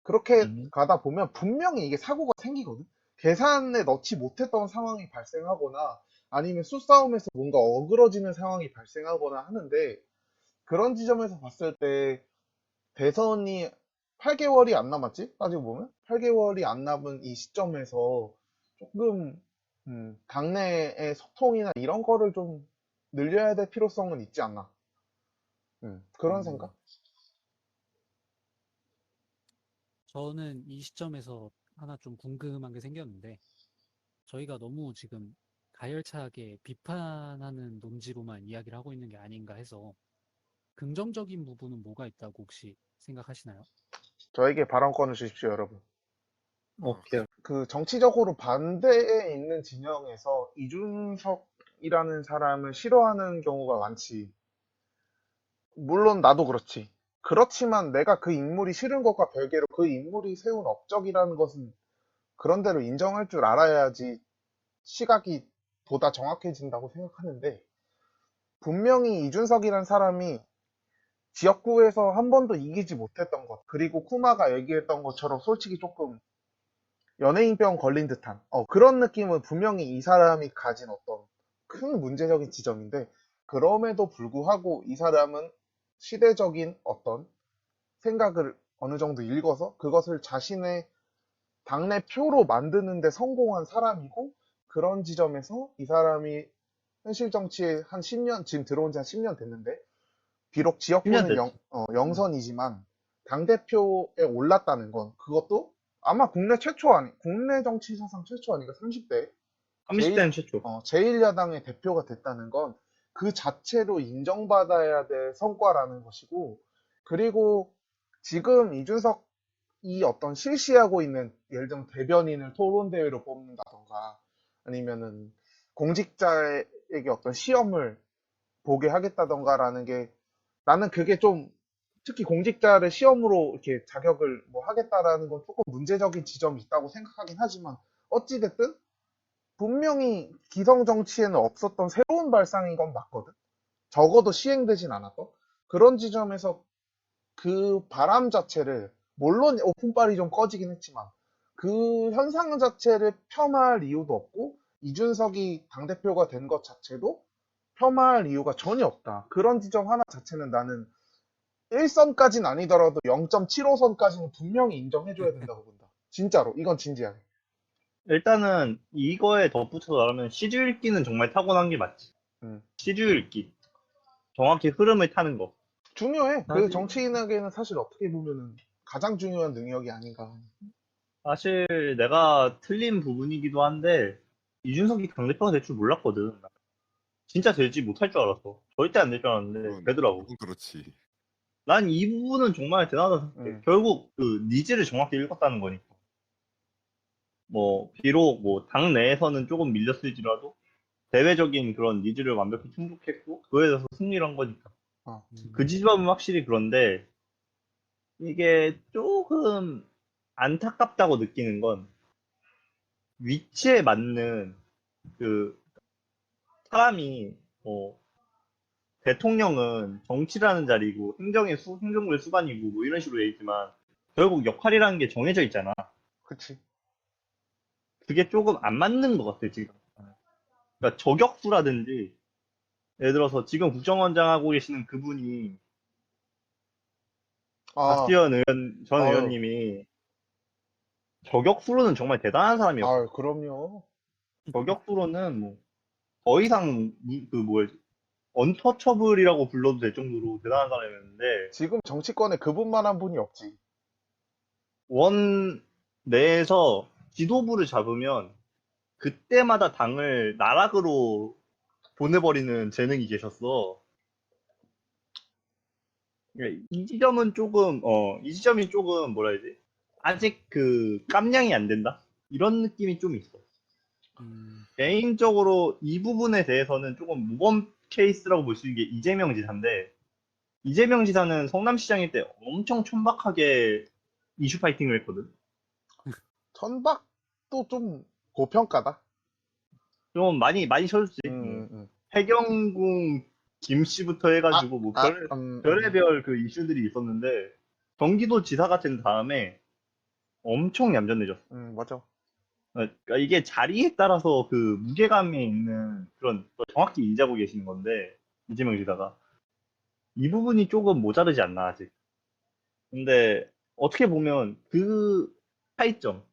그렇게 가다 보면 분명히 이게 사고가 생기거든. 계산에 넣지 못했던 상황이 발생하거나 아니면 수싸움에서 뭔가 어그러지는 상황이 발생하거나 하는데, 그런 지점에서 봤을 때 대선이 8개월이 안 남았지? 따지고 보면 8개월이 안 남은 이 시점에서 조금 당내의 소통이나 이런 거를 좀 늘려야 될 필요성은 있지 않나. 그런 생각? 저는 이 시점에서 하나 좀 궁금한 게 생겼는데 저희가 너무 지금 가열차게 비판하는 논지로만 이야기를 하고 있는 게 아닌가 해서 긍정적인 부분은 뭐가 있다고 혹시 생각하시나요? 저에게 발언권을 주십시오, 여러분. 오케이. 그 정치적으로 반대에 있는 진영에서 이준석이라는 사람을 싫어하는 경우가 많지. 물론 나도 그렇지. 그렇지만 내가 그 인물이 싫은 것과 별개로 그 인물이 세운 업적이라는 것은 그런대로 인정할 줄 알아야지 시각이 보다 정확해진다고 생각하는데, 분명히 이준석이라는 사람이 지역구에서 한 번도 이기지 못했던 것, 그리고 쿠마가 얘기했던 것처럼 솔직히 조금 연예인병 걸린 듯한 그런 느낌은 분명히 이 사람이 가진 어떤 큰 문제적인 지점인데, 그럼에도 불구하고 이 사람은 시대적인 어떤 생각을 어느 정도 읽어서 그것을 자신의 당내 표로 만드는 데 성공한 사람이고, 그런 지점에서 이 사람이 현실 정치에 한 10년, 지금 들어온 지 한 10년 됐는데, 비록 10년 지역구는 됐지. 영선이지만 당대표에 올랐다는 건, 그것도 아마 국내 정치 사상 최초 아닌가? 30대 30대는 최초. 제1야당의 대표가 됐다는 건 그 자체로 인정받아야 될 성과라는 것이고, 그리고 지금 이준석이 어떤 실시하고 있는, 예를 들면 대변인을 토론대회로 뽑는다던가 아니면은 공직자에게 어떤 시험을 보게 하겠다던가라는 게, 나는 그게 좀, 특히 공직자를 시험으로 이렇게 자격을 뭐 하겠다라는 건 조금 문제적인 지점이 있다고 생각하긴 하지만, 어찌됐든 분명히 기성 정치에는 없었던 새로운 발상인 건 맞거든. 적어도 시행되진 않았던 그런 지점에서 그 바람 자체를, 물론 오픈빨이 좀 꺼지긴 했지만 그 현상 자체를 폄하할 이유도 없고, 이준석이 당대표가 된 것 자체도 폄하할 이유가 전혀 없다. 그런 지점 하나 자체는 나는 1선까지는 아니더라도 0.75선까지는 분명히 인정해줘야 된다고 본다. 진짜로. 이건 진지하게. 일단은 이거에 덧붙여서 말하면 시주 읽기는 정말 타고난 게 맞지. 음. 시주 읽기. 정확히 흐름을 타는 거. 중요해. 그 사실, 정치인에게는 사실 어떻게 보면은 가장 중요한 능력이 아닌가. 사실 내가 틀린 부분이기도 한데 이준석이 당대표가 될 줄 몰랐거든. 진짜 되지 못할 줄 알았어. 절대 안 될 줄 알았는데 되더라고. 그건 그렇지. 난 이 부분은 정말 대단하다 생각해. 결국 그 니즈를 정확히 읽었다는 거니까. 뭐 비록 뭐 당 내에서는 조금 밀렸을지라도 대외적인 그런 니즈를 완벽히 충족했고 그에 대해서 승리를 한 거니까. 그 지점은 확실히 그런데 이게 조금 안타깝다고 느끼는 건 위치에 맞는 그 사람이 대통령은 정치라는 자리고 행정부의 수반이고 뭐 이런 식으로 돼 있지만 결국 역할이라는 게 정해져 있잖아. 그치. 그게 조금 안 맞는 것 같아 지금. 그러니까 저격수라든지 예를 들어서 지금 국정원장 하고 계시는 그분이 아, 박지원 전 아유, 의원님이 저격수로는 정말 대단한 사람이었고 아유, 그럼요. 저격수로는 뭐 더 이상 그 뭐야 언터처블이라고 불러도 될 정도로 대단한 사람이었는데 지금 정치권에 그분만한 분이 없지. 원 내에서 지도부를 잡으면 그때마다 당을 나락으로 보내버리는 재능이 계셨어. 그러니까 이 지점이 조금 뭐라 해야 지 아직 그 깜냥이 안 된다? 이런 느낌이 좀 있어. 개인적으로 이 부분에 대해서는 조금 모범 케이스라고 볼 수 있는 게 이재명 지사인데, 이재명 지사는 성남시장일 때 엄청 촌박하게 이슈 파이팅을 했거든. 천박도 좀 고평가다. 좀 많이 쳐줬지. 해경궁 김씨부터 해가지고 뭐 별의별 그 이슈들이 있었는데, 경기도 지사가 된 다음에 엄청 얌전해졌어. 맞아. 그러니까 이게 자리에 따라서 그 무게감이 있는 그런 걸 정확히 인지하고 계시는 건데, 이재명 지사가. 이 부분이 조금 모자르지 않나, 아직. 근데 어떻게 보면 그 차이점,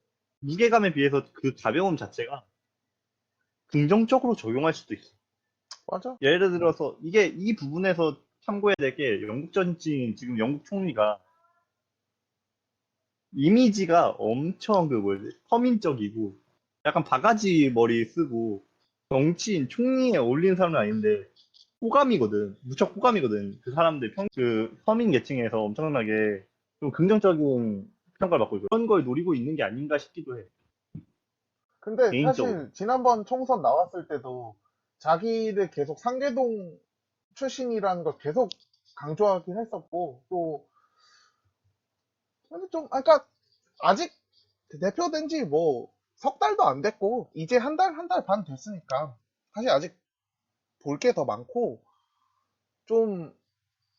무게감에 비해서 그 가벼움 자체가 긍정적으로 적용할 수도 있어. 맞아. 예를 들어서 이 부분에서 참고해야 될 게 영국 정치인 지금 영국 총리가 이미지가 엄청 그 뭐지 서민적이고 약간 바가지 머리 쓰고 정치인 총리에 어울리는 사람은 아닌데 호감이거든. 무척 호감이거든. 그 사람들 그 서민 계층에서 엄청나게 좀 긍정적인 평가를 받고 있고 그런 걸 노리고 있는 게 아닌가 싶기도 해. 근데 개인적으로. 사실 지난번 총선 나왔을 때도 자기를 계속 상계동 출신이라는 걸 계속 강조하긴 했었고, 또 근데 좀 그러니까 아직 대표된 지 뭐 석 달도 안 됐고, 이제 한 달 반 됐으니까 사실 아직 볼 게 더 많고, 좀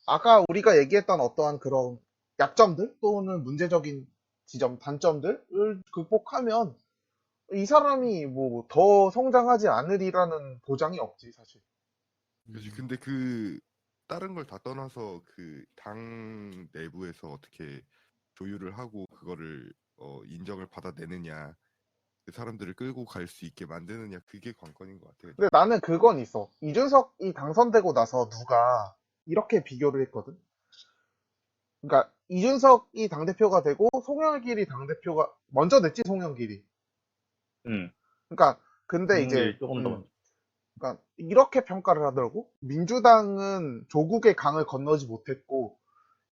아까 우리가 얘기했던 어떠한 그런 약점들 또는 문제적인 지점, 단점들을 극복하면 이 사람이 뭐 더 성장하지 않으리라는 보장이 없지, 사실. 그렇지. 음, 근데 그 다른 걸 다 떠나서 그 당 내부에서 어떻게 조율을 하고 그거를 인정을 받아내느냐, 그 사람들을 끌고 갈 수 있게 만드느냐, 그게 관건인 것 같아요. 근데 나는 그건 있어. 이준석이 당선되고 나서 누가 이렇게 비교를 했거든. 그러니까 이준석이 당대표가 되고 송영길이 당대표가 먼저 됐지, 송영길이. 응. 그러니까 근데 이제 게 조금 더 많죠. 그러니까 이렇게 평가를 하더라고. 민주당은 조국의 강을 건너지 못했고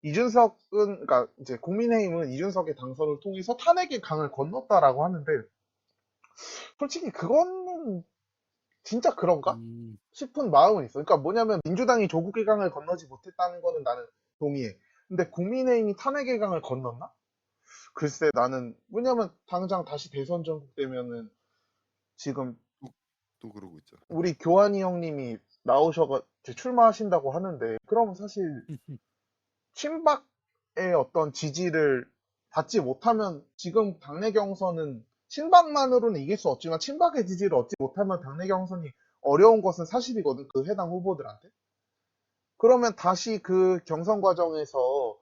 이준석은 그러니까 이제 국민의힘은 이준석의 당선을 통해서 탄핵의 강을 건넜다라고 하는데 솔직히 그거는 진짜 그런가? 음, 싶은 마음은 있어. 그러니까 뭐냐면 민주당이 조국의 강을 건너지 못했다는 거는 나는 동의해. 근데 국민의힘이 탄핵의 강을 건넜나? 글쎄 나는 왜냐면 당장 다시 대선 전국되면은 지금 또, 또 그러고 있잖아. 우리 교환이 형님이 나오셔가 출마하신다고 하는데 그러면 사실 친박의 어떤 지지를 받지 못하면 지금 당내 경선은 친박만으로는 이길 수 없지만 친박의 지지를 얻지 못하면 당내 경선이 어려운 것은 사실이거든. 그 해당 후보들한테. 그러면 다시 그 경선 과정에서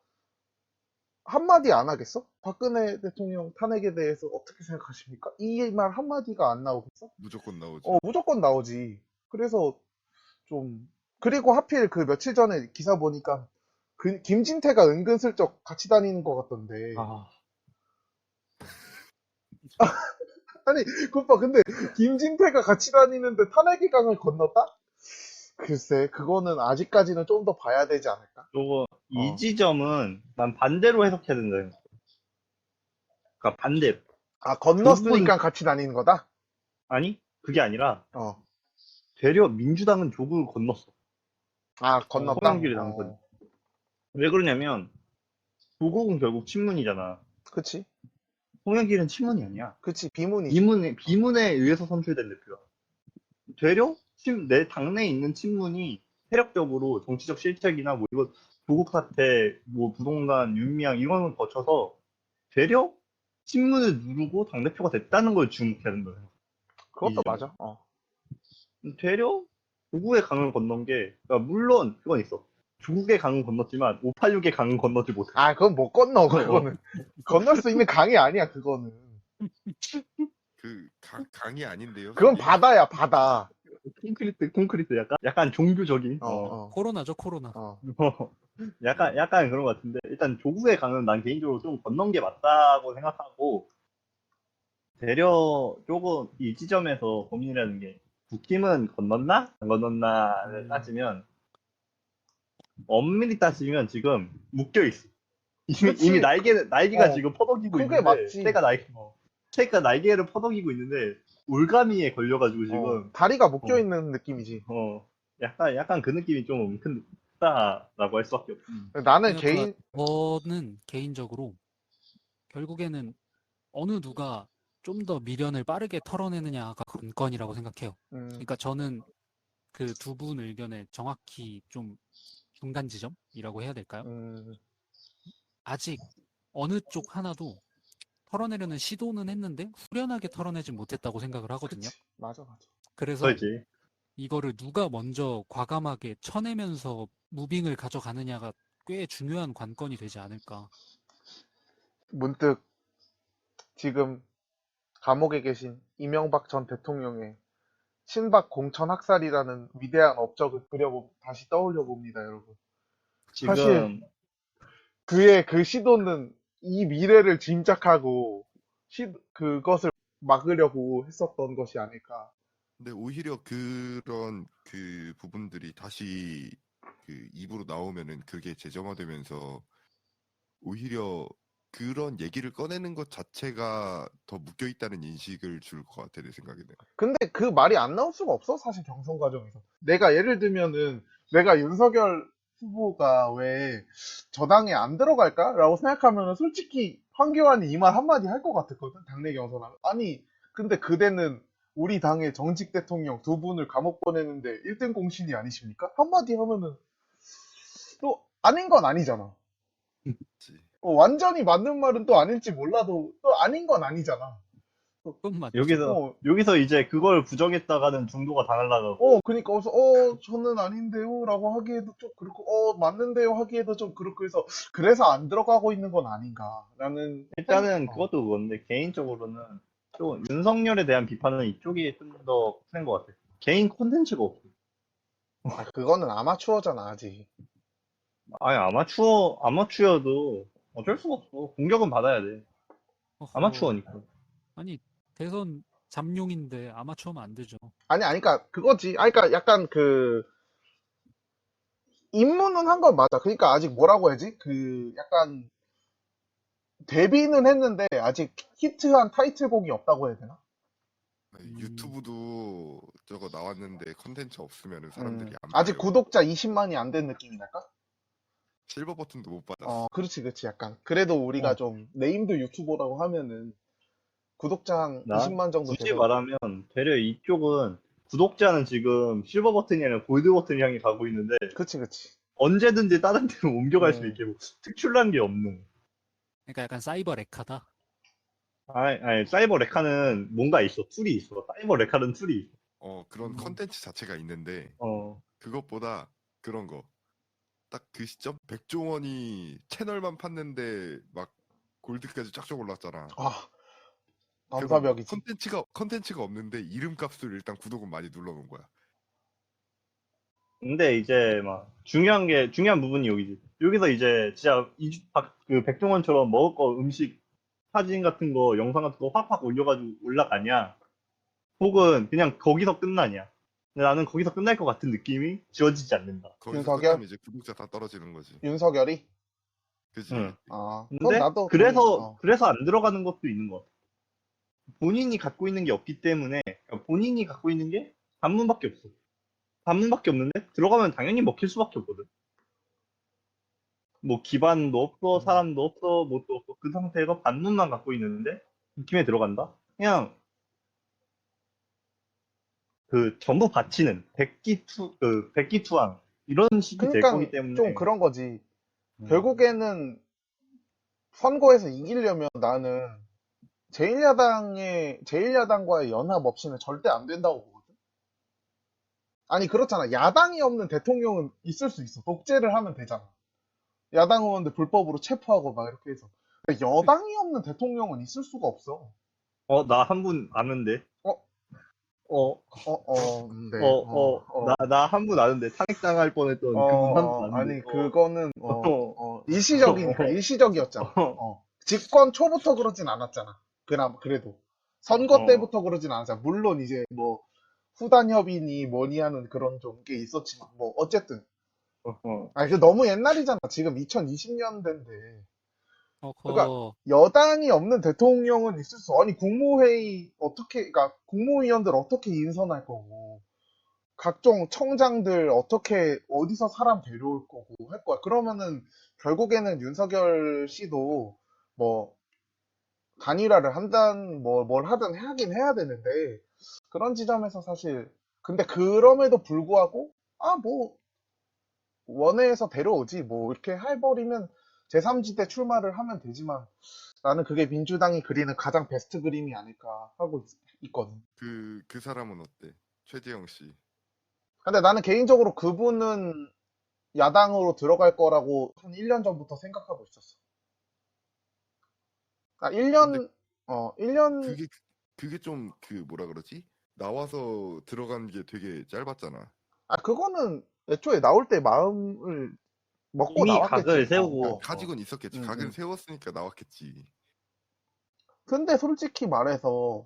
한마디 안 하겠어? 박근혜 대통령 탄핵에 대해서 어떻게 생각하십니까? 이 말 한마디가 안 나오겠어? 무조건 나오죠. 무조건 나오지. 그래서 좀, 그리고 하필 그 며칠 전에 기사 보니까 김진태가 은근슬쩍 같이 다니는 것 같던데. 아, 아니, 그오빠 근데 김진태가 같이 다니는데 탄핵의 강을 건넜다? 글쎄, 그거는 아직까지는 좀 더 봐야 되지 않을까? 요거, 이 어. 지점은 난 반대로 해석해야 된다 생각해. 그러니까 반대로. 아, 조국은, 건넜으니까 같이 다니는 거다? 아니, 그게 아니라, 어. 되려 민주당은 조국을 건넜어. 아, 건넜다? 송영길이 당선. 왜 그러냐면, 조국은 결국 친문이잖아. 그치? 송영길은 친문이 아니야. 그치, 비문이지. 비문에 의해서 선출된 대표야. 되려 내 당내에 있는 친문이 세력적으로 정치적 실책이나 뭐 이거 조국 사태, 뭐 부동산, 윤미향 이런 걸 거쳐서 되려 친문을 누르고 당대표가 됐다는 걸 주목해야 된다. 이 그것도 지점. 맞아. 되려 조국의 강을 건넌 게, 그러니까 물론 그건 있어. 조국의 강은 건넜지만 586의 강은 건너지 못해. 아, 그건 못 건너, 그거는. 건널 수 있는 강이 아니야, 그거는. 그 강이 아닌데요. 그건 그게? 바다야, 바다. 콘크리트 약간 종교적인. 코로나죠, 코로나. 약간 그런 것 같은데, 일단 조국의 강은 난 개인적으로 좀 건넌 게 맞다고 생각하고, 되려 조금 이 지점에서 고민이라는 게, 국힘은 건넜나? 안 건넜나를 따지면, 엄밀히 따지면 지금 묶여있어. 그치. 이미 날개가 어, 지금 퍼덕이고 그게 있는데, 맞지. 새가 날개를 퍼덕이고 있는데, 올가미에 걸려가지고 지금, 다리가 묶여있는 느낌이지. 약간 그 느낌이 좀 크다라고 할 수밖에 없어. 나는 그러니까 저는 개인적으로 결국에는 어느 누가 좀 더 미련을 빠르게 털어내느냐가 관건이라고 생각해요. 그러니까 저는 그 두 분 의견에 정확히 좀 중간 지점이라고 해야 될까요? 아직 어느 쪽 하나도 털어내려는 시도는 했는데 후련하게 털어내진 못했다고 생각을 하거든요. 그치. 맞아. 그래서 그렇지. 이거를 누가 먼저 과감하게 쳐내면서 무빙을 가져가느냐가 꽤 중요한 관건이 되지 않을까. 문득 지금 감옥에 계신 이명박 전 대통령의 친박 공천 학살이라는 위대한 업적을 다시 떠올려 봅니다, 여러분. 사실 지금 그의 그 시도는 이 미래를 짐작하고 그것을 막으려고 했었던 것이 아닐까. 근데 오히려 그런 그 부분들이 다시 그 입으로 나오면은 그게 재점화되면서 오히려 그런 얘기를 꺼내는 것 자체가 더 묶여 있다는 인식을 줄 것 같아, 내 생각에는. 근데 그 말이 안 나올 수가 없어, 사실 경선 과정에서. 내가 예를 들면은 내가 윤석열 후보가 왜 저당에 안 들어갈까? 라고 생각하면은 솔직히 황교안이 이 말 한마디 할 것 같았거든, 당내 경선하면. 아니, 근데 그대는 우리 당의 정직 대통령 두 분을 감옥 보내는데 1등 공신이 아니십니까? 한마디 하면은 또 아닌 건 아니잖아. 그치. 완전히 맞는 말은 또 아닐지 몰라도 또 아닌 건 아니잖아. 그건 맞죠. 여기서 이제 그걸 부정했다가는 중도가 다 날라가고. 그니까, 저는 아닌데요? 라고 하기에도 좀 그렇고, 맞는데요? 하기에도 좀 그렇고 해서, 그래서 안 들어가고 있는 건 아닌가. 라는, 일단은 어. 그것도 그건데, 개인적으로는 또 윤석열에 대한 비판은 이쪽이 좀 더 센 것 같아. 개인 콘텐츠가 없어. 그거는 아마추어잖아, 아직. 아니, 아마추어도 어쩔 수가 없어. 공격은 받아야 돼. 어허, 아마추어니까. 아니, 대선 잠룡인데 아마추어면 안 되죠. 아니, 그니까, 그거지. 그니까 약간 입문은 한 건 맞아. 그니까 아직 뭐라고 해야지? 약간, 데뷔는 했는데, 아직 히트한 타이틀곡이 없다고 해야 되나? 유튜브도 저거 나왔는데 컨텐츠 없으면 사람들이 안 아직 봐요. 구독자 20만이 안 된 느낌이랄까? 실버 버튼도 못 받았어. 그렇지, 그렇지. 약간. 그래도 우리가 어. 좀, 네임드 유튜버라고 하면은, 구독자 한 나 20만 정도 굳이 돼서. 말하면 되려 이쪽은 구독자는 지금 실버 버튼이 아니라 골드 버튼 향해 가고 있는데 그치, 그치. 언제든지 다른 데로 옮겨갈 수 음. 있게 뭐 특출난 게 없는. 그러니까 약간 사이버 레카다. 아니, 사이버 레카는 뭔가 있어. 툴이 있어. 사이버 레카는 툴이 있어. 그런 컨텐츠 자체가 있는데 어. 그것보다 그런 거. 딱 그 시점 백종원이 채널만 팠는데 막 골드까지 쫙쫙 올랐잖아. 그런 거. 넘사벽이지. 컨텐츠가 없는데 이름값을 일단 구독은 많이 눌러놓은 거야. 근데 이제 막 중요한 부분이 여기지. 여기서 이제 진짜 그 백종원처럼 먹을 거 음식 사진 같은 거 영상 같은 거 확확 올려가지고 올라가냐 혹은 그냥 거기서 끝나냐. 근데 나는 거기서 끝날 것 같은 느낌이 지워지지 않는다. 거기서 윤석열? 끝나면 이제 구독자 다 떨어지는 거지. 윤석열이? 그지? 응. 그건 근데 나도 그래서 안 들어가는 것도 있는 것 같아. 본인이 갖고 있는 게 없기 때문에 그러니까 본인이 갖고 있는 게 반문밖에 없어. 반문밖에 없는데 들어가면 당연히 먹힐 수밖에 없거든. 뭐 기반도 없어, 사람도 없어, 뭣도 없어. 그 상태에서 반문만 갖고 있는데 김에 들어간다? 그냥 그 전부 바치는 백기투항 이런 식이 될 그러니까 거기 때문에 좀 그런 거지. 결국에는 선거에서 이기려면 나는 제1야당과의 연합 없이는 절대 안 된다고 보거든. 아니, 그렇잖아. 야당이 없는 대통령은 있을 수 있어. 독재를 하면 되잖아. 야당 의원들 불법으로 체포하고 막 이렇게 해서. 근데 여당이 없는 대통령은 있을 수가 없어. 나 한 분 아는데. 어? 어, 네. 나 한 분 아는데 탄핵당할 뻔했던 그분 한 분 아는데. 아니, 그거는, 일시적이니까, 어. 일시적이었잖아. 집권 초부터 그러진 않았잖아. 그래도. 선거 때부터 그러진 않았잖아. 물론 이제 뭐, 후단 협의니 뭐니 하는 그런 좀 게 있었지만, 뭐, 어쨌든. 아니, 너무 옛날이잖아. 지금 2020년대인데. 그러니까, 어허, 여당이 없는 대통령은 있을 수, 아니, 국무회의 그러니까, 국무위원들 어떻게 인선할 거고, 각종 청장들 어디서 사람 데려올 거고 할 거야. 그러면은 결국에는 윤석열 씨도 뭐 단일화를 뭘 하든 하긴 해야 되는데 그런 지점에서 사실 근데 그럼에도 불구하고 뭐 원외에서 데려오지 뭐 이렇게 해버리면 제3지대 출마를 하면 되지만 나는 그게 민주당이 그리는 가장 베스트 그림이 아닐까 하고 있거든. 그 사람은 어때? 최재형 씨. 근데 나는 개인적으로 그분은 야당으로 들어갈 거라고 한 1년 전부터 생각하고 있었어. 근데 1년, 그게 좀 뭐라 그러지? 나와서 들어간 게 되게 짧았잖아. 그거는 애초에 나올 때 마음을 먹고 이미 나왔겠지. 각을 세우고 가지고는 있었겠지. 각은 세웠으니까 나왔겠지. 근데 솔직히 말해서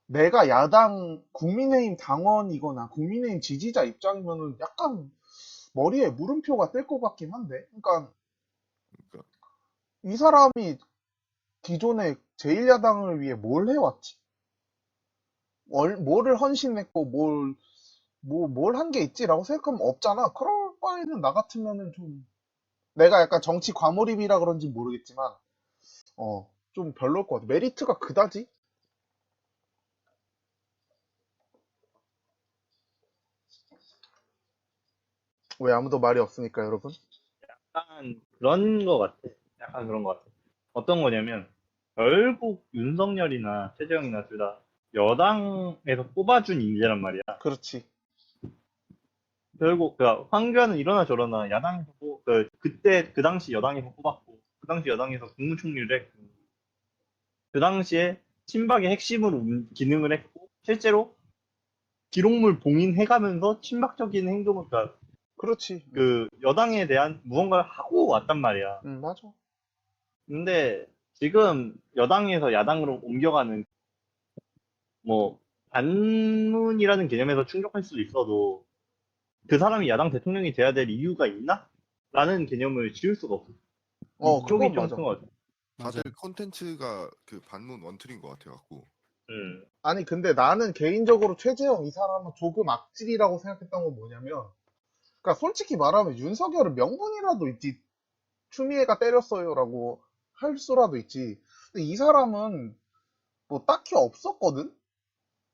내가 야당 국민의힘 당원이거나 국민의힘 지지자 입장이면은 약간 머리에 물음표가 뜰 것 같긴 한데. 그러니까 그러니까 이 사람이 기존에 제1야당을 위해 뭘 해왔지? 뭐를 헌신했고 뭘 한 게 있지라고 생각하면 없잖아. 그럴 바에는 나 같으면은 좀 내가 약간 정치 과몰입이라 그런지 모르겠지만 좀 별로일 것 같아. 메리트가 그다지? 왜 아무도 말이 없으니까 여러분? 약간 그런 거 같아. 약간 그런 거 같아. 어떤 거냐면 결국 윤석열이나 최재형이나 둘 다 여당에서 뽑아준 인재란 말이야. 그렇지. 결국 그 황교안은 이러나 저러나 야당에서 그때 그 당시 여당에서 뽑았고 그 당시 여당에서 국무총리를 했고 그 당시에 친박의 핵심으로 기능을 했고 실제로 기록물 봉인해가면서 친박적인 행동을 그렇지. 그 여당에 대한 무언가를 하고 왔단 말이야. 맞아. 근데 지금 여당에서 야당으로 옮겨가는 뭐 반문이라는 개념에서 충족할 수도 있어도 그 사람이 야당 대통령이 돼야 될 이유가 있나? 라는 개념을 지울 수가 없어. 이쪽이 그건 좀 맞아. 큰 것 같아. 다들 맞아요. 컨텐츠가 그 반문 원툴인 것 같아갖고. 아니, 근데 나는 개인적으로 최재형 이 사람은 조금 악질이라고 생각했던 건 뭐냐면, 그러니까 솔직히 말하면 윤석열은 명분이라도 있지. 추미애가 때렸어요라고 할 수라도 있지. 근데 이 사람은 뭐 딱히 없었거든?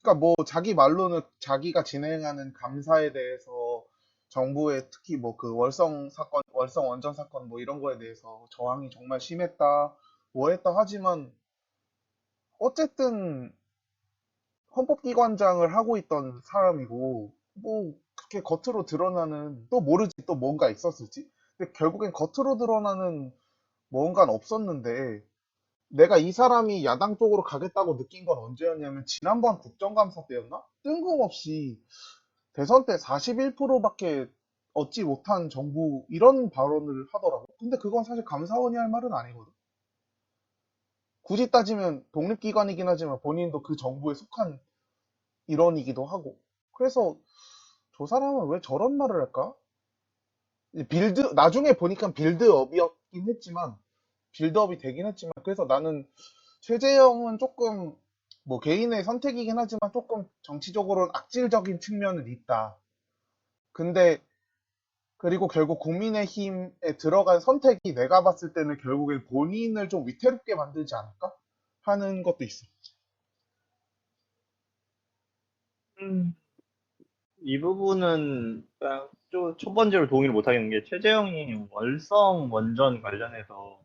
그러니까 뭐 자기 말로는 자기가 진행하는 감사에 대해서 정부의 특히 뭐 그 월성 사건, 월성 원전 사건 뭐 이런 거에 대해서 저항이 정말 심했다, 뭐 했다 하지만 어쨌든 헌법기관장을 하고 있던 사람이고 뭐 그렇게 겉으로 드러나는 또 모르지 또 뭔가 있었을지. 근데 결국엔 겉으로 드러나는 뭔가는 없었는데 내가 이 사람이 야당 쪽으로 가겠다고 느낀 건 언제였냐면 지난번 국정감사 때였나? 뜬금없이 대선 때 41%밖에 얻지 못한 정부 이런 발언을 하더라고. 근데 그건 사실 감사원이 할 말은 아니거든. 굳이 따지면 독립기관이긴 하지만 본인도 그 정부에 속한 일원이기도 하고. 그래서 저 사람은 왜 저런 말을 할까? 나중에 보니까 빌드업이었긴 했지만, 빌드업이 되긴 했지만, 그래서 나는 최재형은 조금, 뭐 개인의 선택이긴 하지만 조금 정치적으로는 악질적인 측면은 있다. 근데, 그리고 결국 국민의힘에 들어간 선택이 내가 봤을 때는 결국엔 본인을 좀 위태롭게 만들지 않을까? 하는 것도 있어. 음, 이 부분은 그냥 첫 번째로 동의를 못 하겠는 게 최재형이 월성 원전 관련해서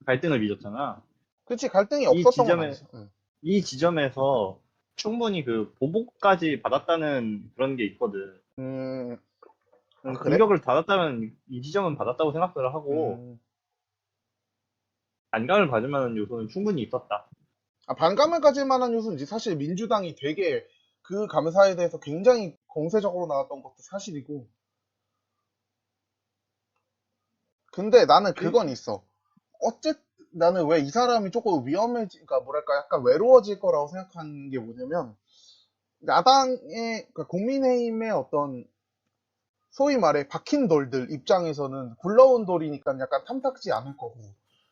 갈등을 빚었잖아. 그치, 갈등이 이 없었던 건 지점에 아니지. 응. 이 지점에서 충분히 그 보복까지 받았다는 그런 게 있거든. 그래? 공격을 받았다면 이 지점은 받았다고 생각을 하고 음. 반감을 받을 만한 요소는 충분히 있었다. 반감을 가질 만한 요소는 사실 민주당이 되게 그 감사에 대해서 굉장히 공세적으로 나왔던 것도 사실이고. 근데 나는 그건 있어. 나는 왜 이 사람이 조금 그러니까 뭐랄까, 약간 외로워질 거라고 생각하는 게 뭐냐면, 그러니까 국민의힘의 어떤, 소위 말해 박힌 돌들 입장에서는 굴러온 돌이니까 약간 탐탁지 않을 거고,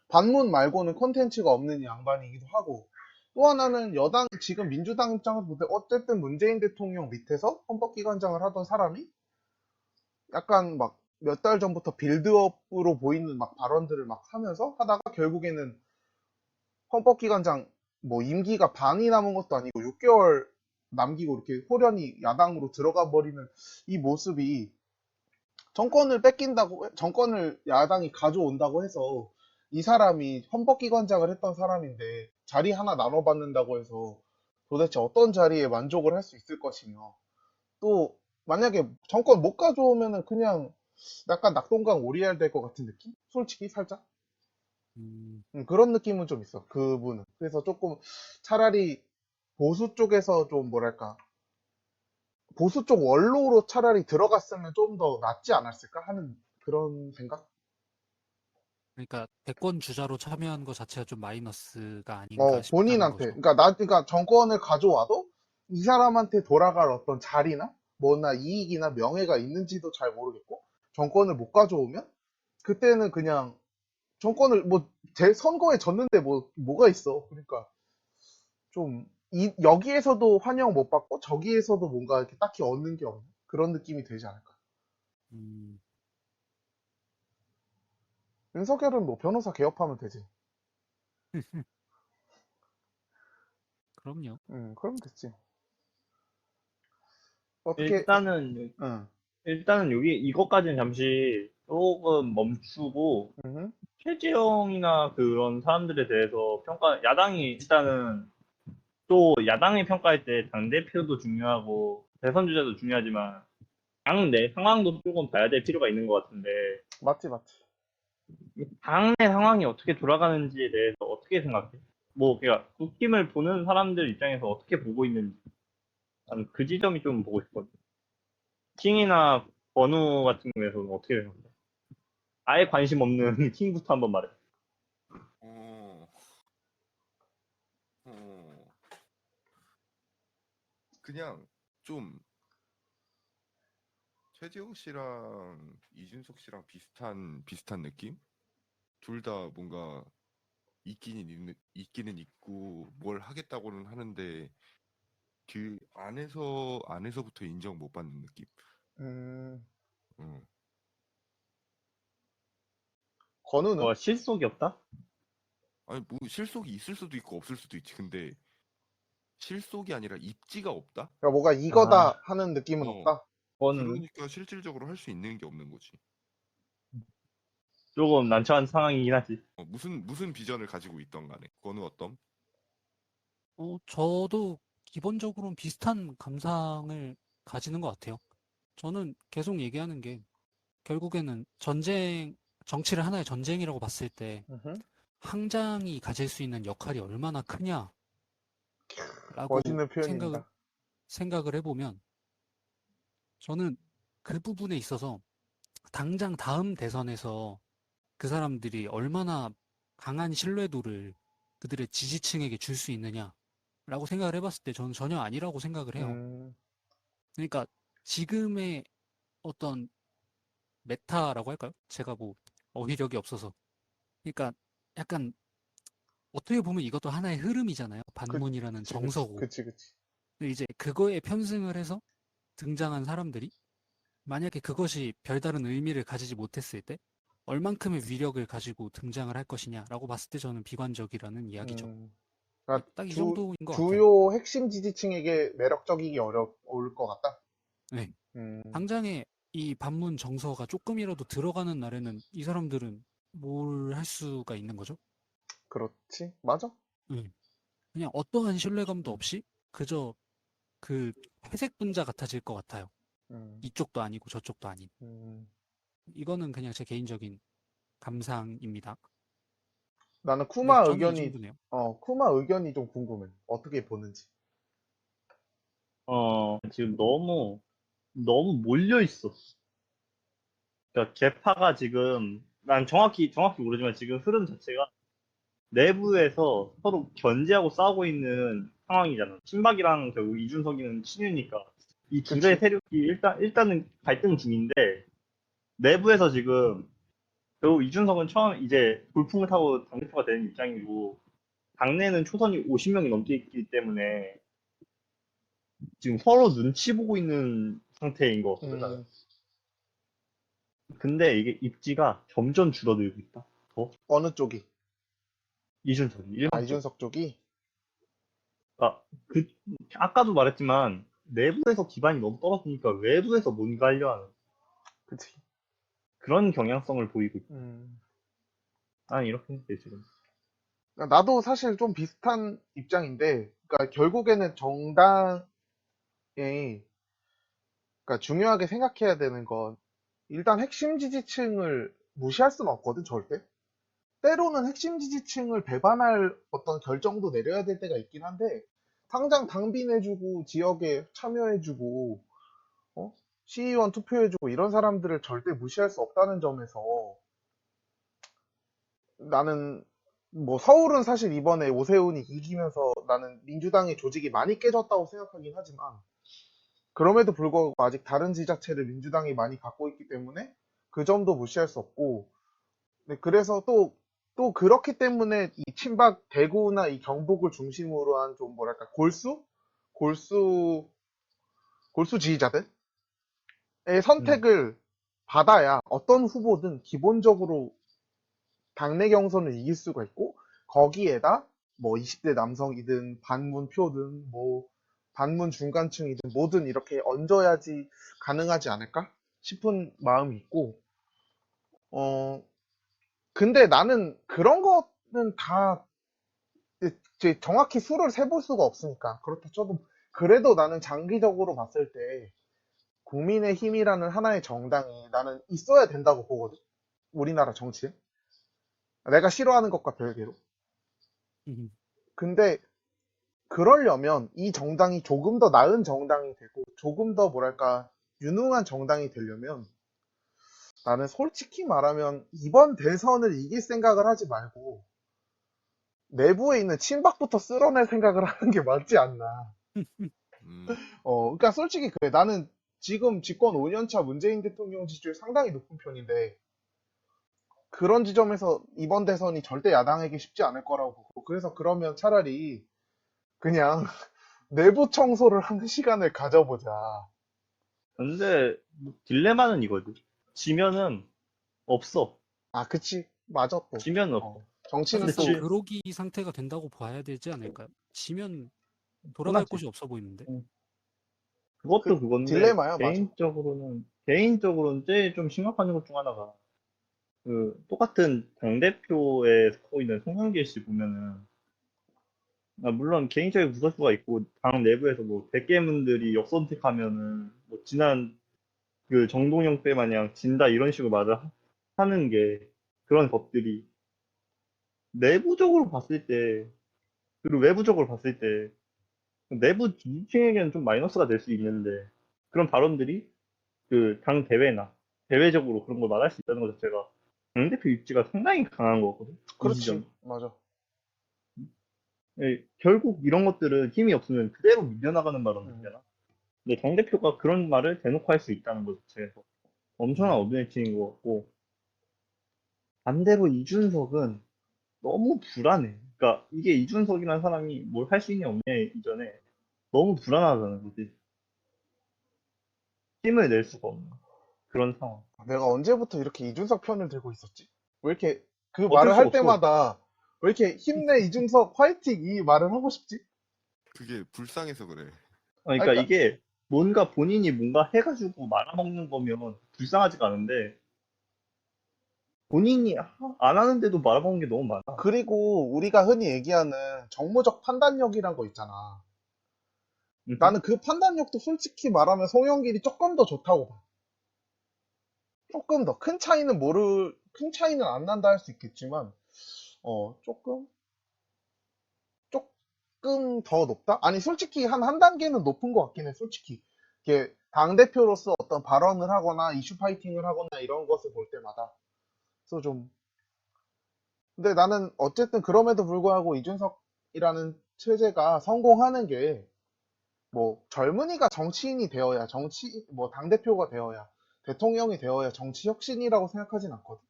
반문 말고는 콘텐츠가 없는 양반이기도 하고, 또 하나는 지금 민주당 입장에서 볼 때 어쨌든 문재인 대통령 밑에서 헌법기관장을 하던 사람이 약간 막 몇 달 전부터 빌드업으로 보이는 막 발언들을 막 하면서 하다가 결국에는 헌법기관장 뭐 임기가 반이 남은 것도 아니고 6개월 남기고 이렇게 호련히 야당으로 들어가 버리는 이 모습이 정권을 야당이 가져온다고 해서 이 사람이 헌법기관장을 했던 사람인데 자리 하나 나눠받는다고 해서 도대체 어떤 자리에 만족을 할 수 있을 것이며 또 만약에 정권 못 가져오면은 그냥 약간 낙동강 오리알 될 것 같은 느낌? 솔직히 살짝? 음, 그런 느낌은 좀 있어, 그분은. 그래서 조금 차라리 보수 쪽에서 좀 뭐랄까, 보수 쪽 원로로 차라리 들어갔으면 좀 더 낫지 않았을까 하는 그런 생각? 그러니까 대권 주자로 참여한 것 자체가 좀 마이너스가 아닌가 싶다는 본인한테. 거죠. 그러니까 정권을 가져와도 이 사람한테 돌아갈 어떤 자리나 뭐나 이익이나 명예가 있는지도 잘 모르겠고, 정권을 못 가져오면 그때는 그냥 정권을 선거에 졌는데 뭐가 있어. 그러니까 좀 여기에서도 환영 못 받고 저기에서도 뭔가 이렇게 딱히 얻는 게 없는 그런 느낌이 들지 않을까. 음, 윤석열은 뭐 변호사 개업하면 되지. 그럼요. 그러면 됐지. 어떻게, 일단은 응, 일단은 여기 이것까지는 잠시 조금 멈추고 응, 최재형이나 그런 사람들에 대해서 야당이 일단은 또 야당이 평가할 때 당대표도 중요하고 대선 주자도 중요하지만 당 내 상황도 조금 봐야 될 필요가 있는 것 같은데 맞지, 맞지. 당 내 상황이 어떻게 돌아가는지에 대해서 어떻게 생각해? 뭐 그러니까 국힘을 보는 사람들 입장에서 어떻게 보고 있는지 나는 그 지점이 좀 보고 싶거든. 킹이나 번우 같은 경우에서는 어떻게 생각해? 아예 관심 없는 킹부터 한번 말해. 어, 어, 그냥 좀 최재형 씨랑 이준석 씨랑 비슷한 느낌? 둘 다 뭔가 있기는 있고 뭘 하겠다고는 하는데 그 안에서부터 인정 못 받는 느낌? 음, 어. 건우는? 실속이 없다? 아니 뭐 실속이 있을 수도 있고 없을 수도 있지. 근데 실속이 아니라 입지가 없다? 그러니까 뭐가 아, 이거다 하는 느낌은 어. 없다? 그거는 그러니까 실질적으로 할 수 있는 게 없는 거지. 조금 난처한 상황이긴 하지. 무슨 비전을 가지고 있던 간에. 그거는 어떤? 저도 기본적으로는 비슷한 감상을 가지는 것 같아요. 저는 계속 얘기하는 게 결국에는 정치를 하나의 전쟁이라고 봤을 때 음흠. 항장이 가질 수 있는 역할이 얼마나 크냐라고 멋있는 생각을, 표현입니다. 생각을 해보면 저는 그 부분에 있어서 당장 다음 대선에서 그 사람들이 얼마나 강한 신뢰도를 그들의 지지층에게 줄 수 있느냐라고 생각을 해봤을 때 저는 전혀 아니라고 생각을 해요. 음, 그러니까 지금의 어떤 메타라고 할까요? 제가 뭐 어휘력이 없어서. 그러니까 약간 어떻게 보면 이것도 하나의 흐름이잖아요. 반문이라는 그치, 그치, 정서고. 그치, 그치. 근데 이제 그거에 편승을 해서 등장한 사람들이 만약에 그것이 별다른 의미를 가지지 못했을 때 얼만큼의 위력을 가지고 등장을 할 것이냐라고 봤을 때 저는 비관적이라는 이야기죠. 그러니까 딱 이 정도인 것 같아요. 주요 핵심 지지층에게 매력적이기 어려울 것 같다? 네. 음, 당장에 이 반문 정서가 조금이라도 들어가는 날에는 이 사람들은 뭘 할 수가 있는 거죠? 그렇지. 맞아. 네. 그냥 어떠한 신뢰감도 없이 그저 그 회색 분자 같아질 것 같아요. 음, 이쪽도 아니고 저쪽도 아닌. 음. 이거는 그냥 제 개인적인 감상입니다. 나는 네, 저는 이 정도네요. 쿠마 의견이 좀 궁금해. 어떻게 보는지. 지금 너무 몰려 있어. 그러니까 개파가 지금 난 정확히 모르지만 지금 흐름 자체가 내부에서 서로 견제하고 싸우고 있는 상황이잖아. 친박이랑 결국 이준석이는 친유니까 이 둘의 그치? 세력이 일단은 갈등 중인데 내부에서 지금 결국 이준석은 처음 이제 돌풍을 타고 당대표가 되는 입장이고 당내는 초선이 50명이 넘게 있기 때문에 지금 서로 눈치 보고 있는 상태인 것 같거든 나는. 음, 근데 이게 입지가 점점 줄어들고 있다. 더 어느 쪽이? 이준석이 일방적. 이준석 쪽이? 그러니까 아까도 말했지만 내부에서 기반이 너무 떨어지니까 외부에서 뭔가 하려 하는 그치? 그런 경향성을 보이고 있다. 음. 난 이렇게 생각해 지금. 그러니까 나도 사실 좀 비슷한 입장인데, 그러니까 결국에는 정당에, 그러니까 중요하게 생각해야 되는 건, 일단 핵심 지지층을 무시할 수는 없거든, 절대. 때로는 핵심 지지층을 배반할 어떤 결정도 내려야 될 때가 있긴 한데, 당장 당비내주고, 지역에 참여해주고, 어? 시의원 투표해주고, 이런 사람들을 절대 무시할 수 없다는 점에서, 나는, 뭐, 서울은 사실 이번에 오세훈이 이기면서 나는 민주당의 조직이 많이 깨졌다고 생각하긴 하지만, 그럼에도 불구하고 아직 다른 지자체를 민주당이 많이 갖고 있기 때문에 그 점도 무시할 수 없고, 네, 그래서 또 그렇기 때문에 이 친박 대구나 이 경북을 중심으로 한 좀 뭐랄까 골수 골수 지지자들의 음. 선택을 받아야 어떤 후보든 기본적으로 당내 경선을 이길 수가 있고, 거기에다 뭐 20대 남성이든 반문표든 뭐 반문 중간층이든 뭐든 이렇게 얹어야지 가능하지 않을까 싶은 마음이 있고, 어, 근데 나는 그런 거는 다 이제 정확히 수를 세볼 수가 없으니까. 그렇다 쳐도, 그래도 나는 장기적으로 봤을 때 국민의힘이라는 하나의 정당이 나는 있어야 된다고 보거든. 우리나라 정치에. 내가 싫어하는 것과 별개로. 음, 근데 그러려면 이 정당이 조금 더 나은 정당이 되고 조금 더 뭐랄까 유능한 정당이 되려면 나는 솔직히 말하면 이번 대선을 이길 생각을 하지 말고 내부에 있는 친박부터 쓸어낼 생각을 하는 게 맞지 않나. 음, 그러니까 솔직히 그래. 나는 지금 집권 5년차 문재인 대통령 지지율 상당히 높은 편인데 그런 지점에서 이번 대선이 절대 야당에게 쉽지 않을 거라고 보고 그래서 그러면 차라리 그냥 내부 청소를 하는 시간을 가져보자. 근데 뭐 딜레마는 이거지. 지면은 없어. 아, 그치. 맞아, 또. 지면은 없어. 정치는 근데 사실상 또, 그러기 상태가 된다고 봐야 되지 않을까요? 지면 돌아갈 흔하지. 곳이 없어 보이는데. 그, 그것도 그건데 딜레마야, 맞아. 개인적으로는 제일 좀 심각한 것 중 하나가 그 똑같은 당대표에 속고 있는 송영길 씨 보면은 물론 개인적인 구설수가 있고 당 내부에서 뭐 백개문들이 역선택하면은 뭐 지난 그 정동영 때 마냥 진다 이런 식으로 말을 하는 게 그런 것들이 내부적으로 봤을 때 그리고 외부적으로 봤을 때 내부 지지층에게는 좀 마이너스가 될 수 있는데 그런 발언들이 그 당 대회나 대외적으로 그런 걸 말할 수 있다는 것 자체가 당대표 입지가 상당히 강한 거거든. 이 그렇지. 지점. 맞아. 결국 이런 것들은 힘이 없으면 그대로 밀려나가는 음, 발언들이잖아. 근데 당대표가 그런 말을 대놓고 할 수 있다는 것 자체에서 엄청난 음. 어드밴티지인 것 같고 반대로 이준석은 너무 불안해. 그러니까 이게 이준석이라는 사람이 뭘 할 수 있냐 없냐 이전에 너무 불안하다는 거지. 힘을 낼 수가 없는 그런 상황. 내가 언제부터 이렇게 이준석 편을 들고 있었지? 왜 이렇게 그 어쩔 말을 수가 할 없어. 때마다 왜 이렇게 힘내 이준석 화이팅 이 말을 하고 싶지? 그게 불쌍해서 그래. 아, 그러니까 그러니까 이게 뭔가 본인이 뭔가 해가지고 말아먹는 거면 불쌍하지가 않은데 본인이 안 하는데도 말아먹는 게 너무 많아. 그리고 우리가 흔히 얘기하는 정무적 판단력이란 거 있잖아. 음, 나는 그 판단력도 솔직히 말하면 송영길이 조금 더 좋다고 봐. 조금 더. 큰 차이는 안 난다 할 수 있겠지만, 조금? 조금 더 높다? 아니, 솔직히 한 단계는 높은 것 같긴 해, 솔직히. 이게, 당대표로서 어떤 발언을 하거나 이슈 파이팅을 하거나 이런 것을 볼 때마다. 그래서 좀, 근데 나는 어쨌든 그럼에도 불구하고 이준석이라는 체제가 성공하는 게, 뭐, 젊은이가 정치인이 되어야, 뭐, 당대표가 되어야, 대통령이 되어야 정치 혁신이라고 생각하진 않거든.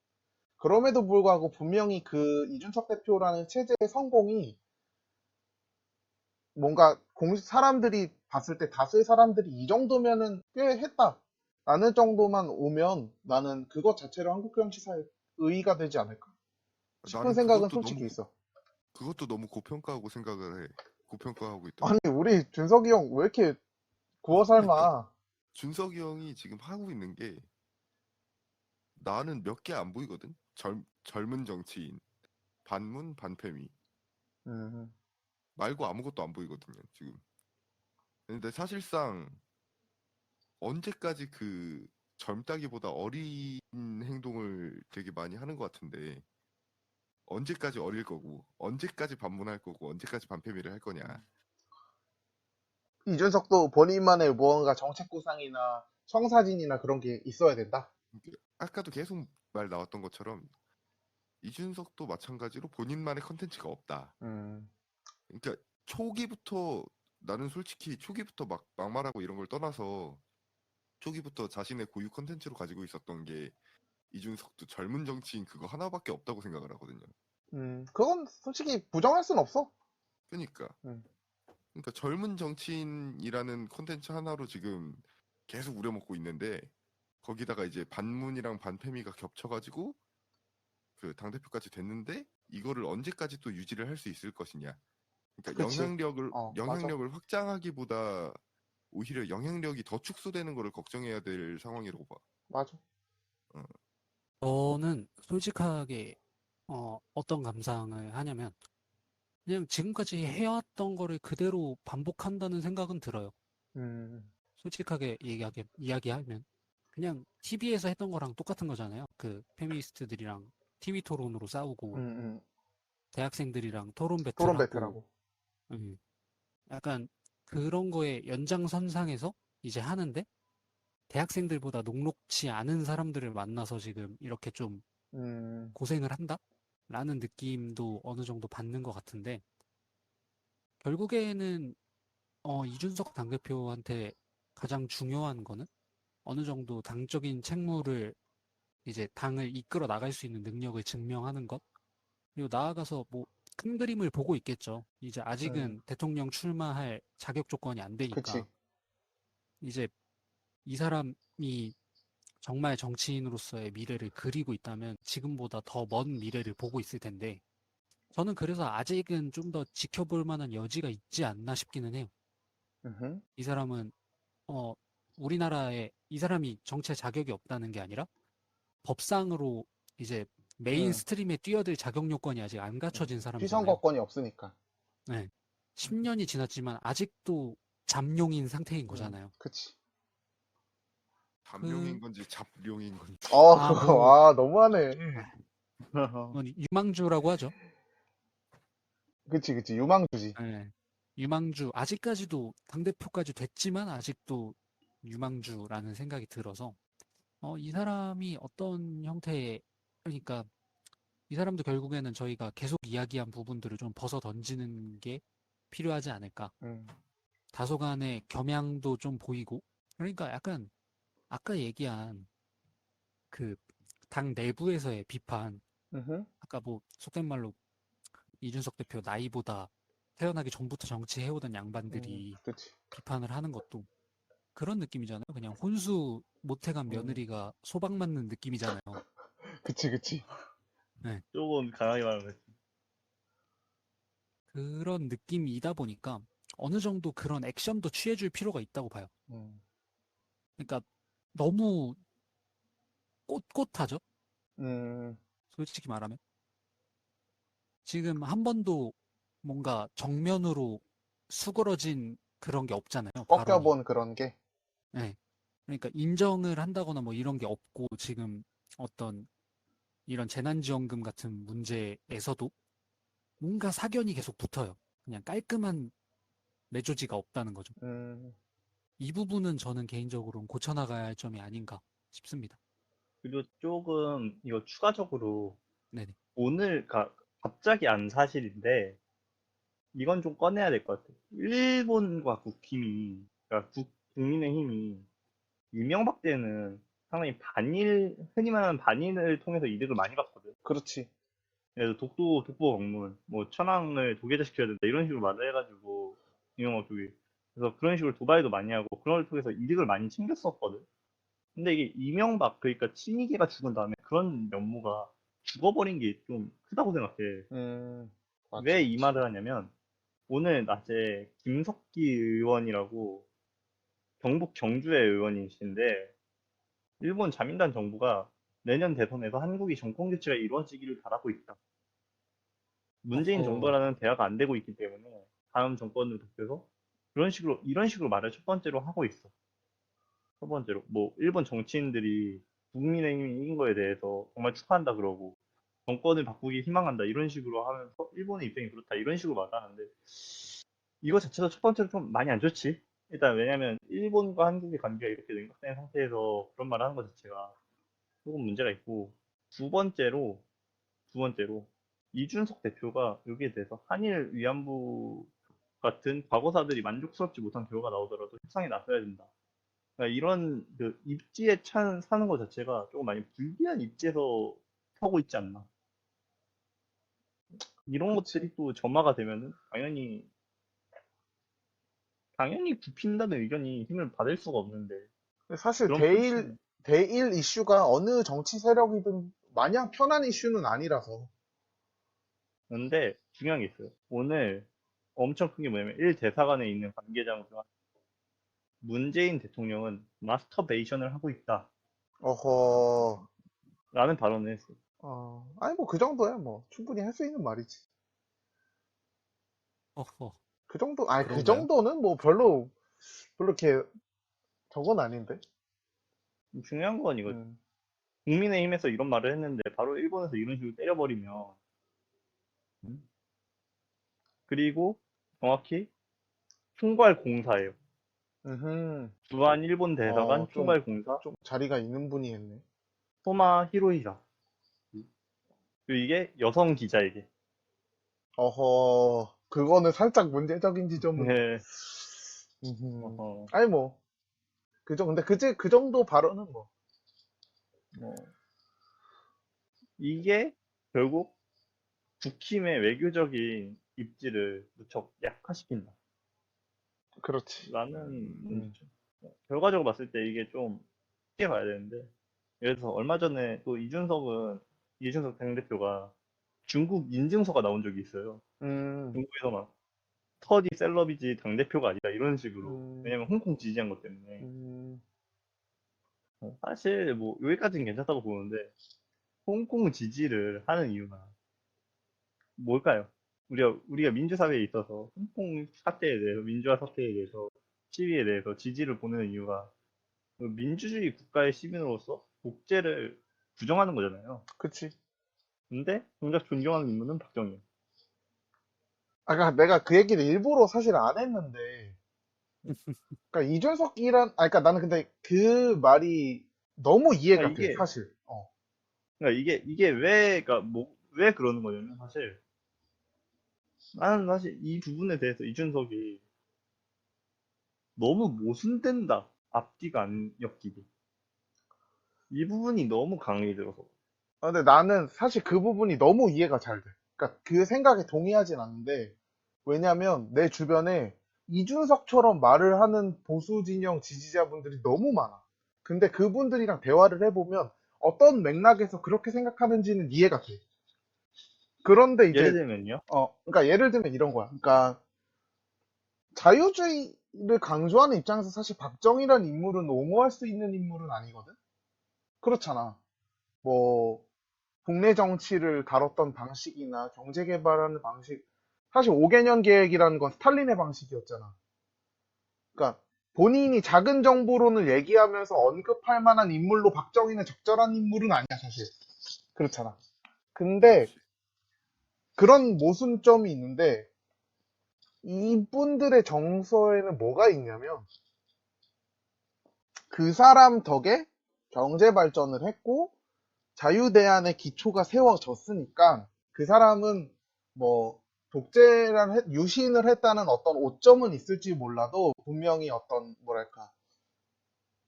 그럼에도 불구하고 분명히 그 이준석 대표라는 체제의 성공이 뭔가 사람들이 봤을 때 다수의 사람들이 이 정도면은 꽤 했다. 라는 정도만 오면 나는 그것 자체로 한국 정치사에 의의가 되지 않을까 싶은 나는 생각은 솔직히 있어. 그것도 너무 고평가하고 생각을 해. 고평가하고 아니, 있더라고. 우리 준석이 형 왜 이렇게 구워 그러니까 삶아? 준석이 형이 지금 하고 있는 게 나는 몇 개 안 보이거든. 젊은 정치인, 반문, 반패미 음, 말고 아무것도 안 보이거든요. 지금. 근데 사실상 언제까지 그 젊다기보다 어린 행동을 되게 많이 하는 것 같은데 언제까지 어릴 거고 언제까지 반문할 거고 언제까지 반패미를 할 거냐. 이준석도 본인만의 무언가 정책 구상이나 청사진이나 그런 게 있어야 된다. 아까도 계속 말 나왔던 것처럼 이준석도 마찬가지로 본인만의 컨텐츠가 없다. 음, 그러니까 초기부터 나는 솔직히 초기부터 막 막말하고 이런 걸 떠나서 초기부터 자신의 고유 컨텐츠로 가지고 있었던 게 이준석도 젊은 정치인 그거 하나밖에 없다고 생각을 하거든요. 그건 솔직히 부정할 순 없어. 그러니까 음, 그러니까 젊은 정치인이라는 컨텐츠 하나로 지금 계속 우려먹고 있는데 거기다가 이제 반문이랑 반패미가 겹쳐가지고 그 당대표까지 됐는데 이거를 언제까지 또 유지를 할 수 있을 것이냐. 그러니까 그치. 맞아. 영향력을 확장하기보다 오히려 영향력이 더 축소되는 거를 걱정해야 될 상황이라고 봐. 맞아. 어, 저는 솔직하게 어떤 감상을 하냐면 그냥 지금까지 해왔던 거를 그대로 반복한다는 생각은 들어요. 음, 솔직하게 이야기하면 그냥 TV에서 했던 거랑 똑같은 거잖아요. 그 페미니스트들이랑 TV 토론으로 싸우고 음. 대학생들이랑 토론 토론 배틀하고 배틀하고. 음, 약간 그런 거에 연장선상에서 이제 하는데 대학생들보다 녹록치 않은 사람들을 만나서 지금 이렇게 좀 음, 고생을 한다? 라는 느낌도 어느 정도 받는 것 같은데 결국에는 이준석 당대표한테 가장 중요한 거는 어느 정도 당적인 책무를 이제 당을 이끌어 나갈 수 있는 능력을 증명하는 것 그리고 나아가서 뭐 큰 그림을 보고 있겠죠. 이제 음, 아직은 대통령 출마할 자격 조건이 안 그치. 되니까 이제 이 사람이 정말 정치인으로서의 미래를 그리고 있다면 지금보다 더 먼 미래를 보고 있을 텐데 저는 그래서 아직은 좀 더 지켜볼 만한 여지가 있지 않나 싶기는 해요. 음흠. 이 사람은 어 우리나라에 이 사람이 정치에 자격이 없다는 게 아니라 법상으로 이제 음, 메인스트림에 뛰어들 자격 요건이 아직 안 갖춰진 사람이잖아요. 피선거권이 없으니까. 네. 10년이 지났지만 아직도 잠룡인 상태인 거잖아요. 그치. 그, 잠룡인 건지 잡룡인 건지. 뭐, 너무하네. 뭐 유망주라고 하죠. 그치. 유망주지. 네. 유망주, 아직까지도 당대표까지 됐지만 아직도 유망주라는 생각이 들어서, 이 사람이 어떤 형태의, 그러니까 이 사람도 결국에는 저희가 계속 이야기한 부분들을 좀 벗어 던지는 게 필요하지 않을까. 음, 다소간의 겸양도 좀 보이고, 그러니까 약간 아까 얘기한 그 당 내부에서의 비판, 음흠. 아까 뭐 속된 말로 이준석 대표 나이보다 태어나기 전부터 정치해오던 양반들이 그치. 비판을 하는 것도 그런 느낌이잖아요. 그냥 혼수 못해간 음, 며느리가 소방 맞는 느낌이잖아요. 그치. 네. 조금 강하게 말하면 그런 느낌이다 보니까 어느 정도 그런 액션도 취해줄 필요가 있다고 봐요. 음, 그러니까 너무 꼿꼿하죠? 음, 솔직히 말하면. 지금 한 번도 뭔가 정면으로 수그러진 그런 게 없잖아요. 발언이. 꺾여본 그런 게. 네. 그러니까 인정을 한다거나 뭐 이런 게 없고 지금 어떤 이런 재난지원금 같은 문제에서도 뭔가 사견이 계속 붙어요. 그냥 깔끔한 내조지가 없다는 거죠. 음, 이 부분은 저는 개인적으로는 고쳐나가야 할 점이 아닌가 싶습니다. 그리고 조금 이거 추가적으로 네네. 오늘 갑자기 안 사실인데 이건 좀 꺼내야 될 것 같아요. 일본과 국힘이 그러니까 국민의힘이 이명박 때는 상당히 흔히 말하는 반일을 통해서 이득을 많이 봤거든. 그렇지. 그래서 독보 방문, 뭐 천황을 도계자시켜야 된다 이런 식으로 말을 해가지고 이명박 쪽이 그래서 그런 식으로 도발도 많이 하고 그런 걸 통해서 이득을 많이 챙겼었거든. 근데 이게 이명박 그러니까 친이계가 죽은 다음에 그런 면모가 죽어버린 게 좀 크다고 생각해. 왜 이 맞지. 말을 하냐면 오늘 낮에 김석기 의원이라고 경북 정주의 의원이신데 일본 자민당 정부가 내년 대선에서 한국이 정권 교체가 이루어지기를 바라고 있다. 문재인 어허, 정부라는 대화가 안 되고 있기 때문에 다음 정권을 돕겨서 이런 식으로 말을 첫 번째로 하고 있어. 첫 번째로 뭐 일본 정치인들이 국민의힘이 이긴 거에 대해서 정말 축하한다 그러고 정권을 바꾸기 희망한다 이런 식으로 하면서 일본의 입장이 그렇다 이런 식으로 말하는데 이거 자체가 첫 번째로 좀 많이 안 좋지. 일단 왜냐면 일본과 한국의 관계가 이렇게 냉각된 상태에서 그런 말을 하는 것 자체가 조금 문제가 있고 두 번째로 이준석 대표가 여기에 대해서 한일 위안부 같은 과거사들이 만족스럽지 못한 결과가 나오더라도 협상에 나서야 된다. 그러니까 이런 그 입지에 사는 것 자체가 조금 많이 불리한 입지에서 서고 있지 않나. 이런 그치. 것들이 또 점화가 되면은 당연히 굽힌다는 의견이 힘을 받을 수가 없는데 사실 그런 포지션에 대일 이슈가 어느 정치 세력이든 마냥 편한 이슈는 아니라서. 그런데 중요한 게 있어요. 오늘 엄청 큰 게 뭐냐면 1대사관에 있는 관계자 중 문재인 대통령은 마스터베이션을 하고 있다. 어허, 라는 발언을 했어요. 아니 뭐 그 정도야 뭐 충분히 할 수 있는 말이지. 어허, 그 정도, 아니 그 그런가요? 정도는 뭐 별로 이렇게 저건 아닌데. 중요한 건 이거 음, 국민의힘에서 이런 말을 했는데 바로 일본에서 이런 식으로 때려버리면 음? 그리고 정확히 총괄 공사예요. 음, 주한 일본 대사관 좀, 총괄 공사 좀 자리가 있는 분이 했네. 소마 히로히라. 그리고 이게 여성 기자에게. 어허, 그거는 살짝 문제적인 지점은. 네. 음흠. 어허. 아니 뭐, 근데 그 정도 발언은 뭐, 뭐 이게 결국 국힘의 외교적인 입지를 무척 약화시킨다. 그렇지. 라는 음, 문제죠. 결과적으로 봤을 때 이게 좀 쉽게 봐야 되는데, 예를 들어서 얼마 전에 또 이준석 당대표가 중국 인증서가 나온 적이 있어요. 음, 중국에서 막 터디 셀럽이지 당대표가 아니다 이런 식으로. 음, 왜냐면 홍콩 지지한 것 때문에. 음, 사실 뭐 여기까지는 괜찮다고 보는데 홍콩 지지를 하는 이유가 뭘까요? 우리가 민주사회에 있어서 홍콩 사태에 대해서 민주화 사태에 대해서 시위에 대해서 지지를 보내는 이유가 그 민주주의 국가의 시민으로서 독재를 부정하는 거잖아요. 그치. 근데 정작 존경하는 인물은 박정희. 아까 내가 그 얘기를 일부러 사실 안 했는데, 그러니까 그러니까 나는 근데 그 말이 너무 이해가 그러니까 돼, 이게 사실. 이게 왜 그러니까 뭐 왜 그러는 거냐면 사실 나는 사실 이 부분에 대해서 이준석이 너무 모순된다. 앞뒤가 안 엮이고 이 부분이 너무 강하게 들어서. 근데 나는 사실 그 부분이 너무 이해가 잘 돼. 그러니까 그 생각에 동의하진 않는데, 왜냐면 내 주변에 이준석처럼 말을 하는 보수 진영 지지자분들이 너무 많아. 근데 그분들이랑 대화를 해보면 어떤 맥락에서 그렇게 생각하는지는 이해가 돼. 그런데 예를 이제, 들면요. 그러니까 예를 들면 이런 거야. 그러니까 자유주의를 강조하는 입장에서 사실 박정희라는 인물은 옹호할 수 있는 인물은 아니거든? 그렇잖아. 뭐, 국내 정치를 다뤘던 방식이나 경제 개발하는 방식, 사실 5개년 계획이라는 건 스탈린의 방식이었잖아. 그러니까 본인이 작은 정부론을 얘기하면서 언급할 만한 인물로 박정희는 적절한 인물은 아니야, 사실. 그렇잖아. 근데 그렇지. 그런 모순점이 있는데 이분들의 정서에는 뭐가 있냐면 그 사람 덕에 경제 발전을 했고 자유대안의 기초가 세워졌으니까 그 사람은 뭐 유신을 했다는 어떤 오점은 있을지 몰라도 분명히 어떤 뭐랄까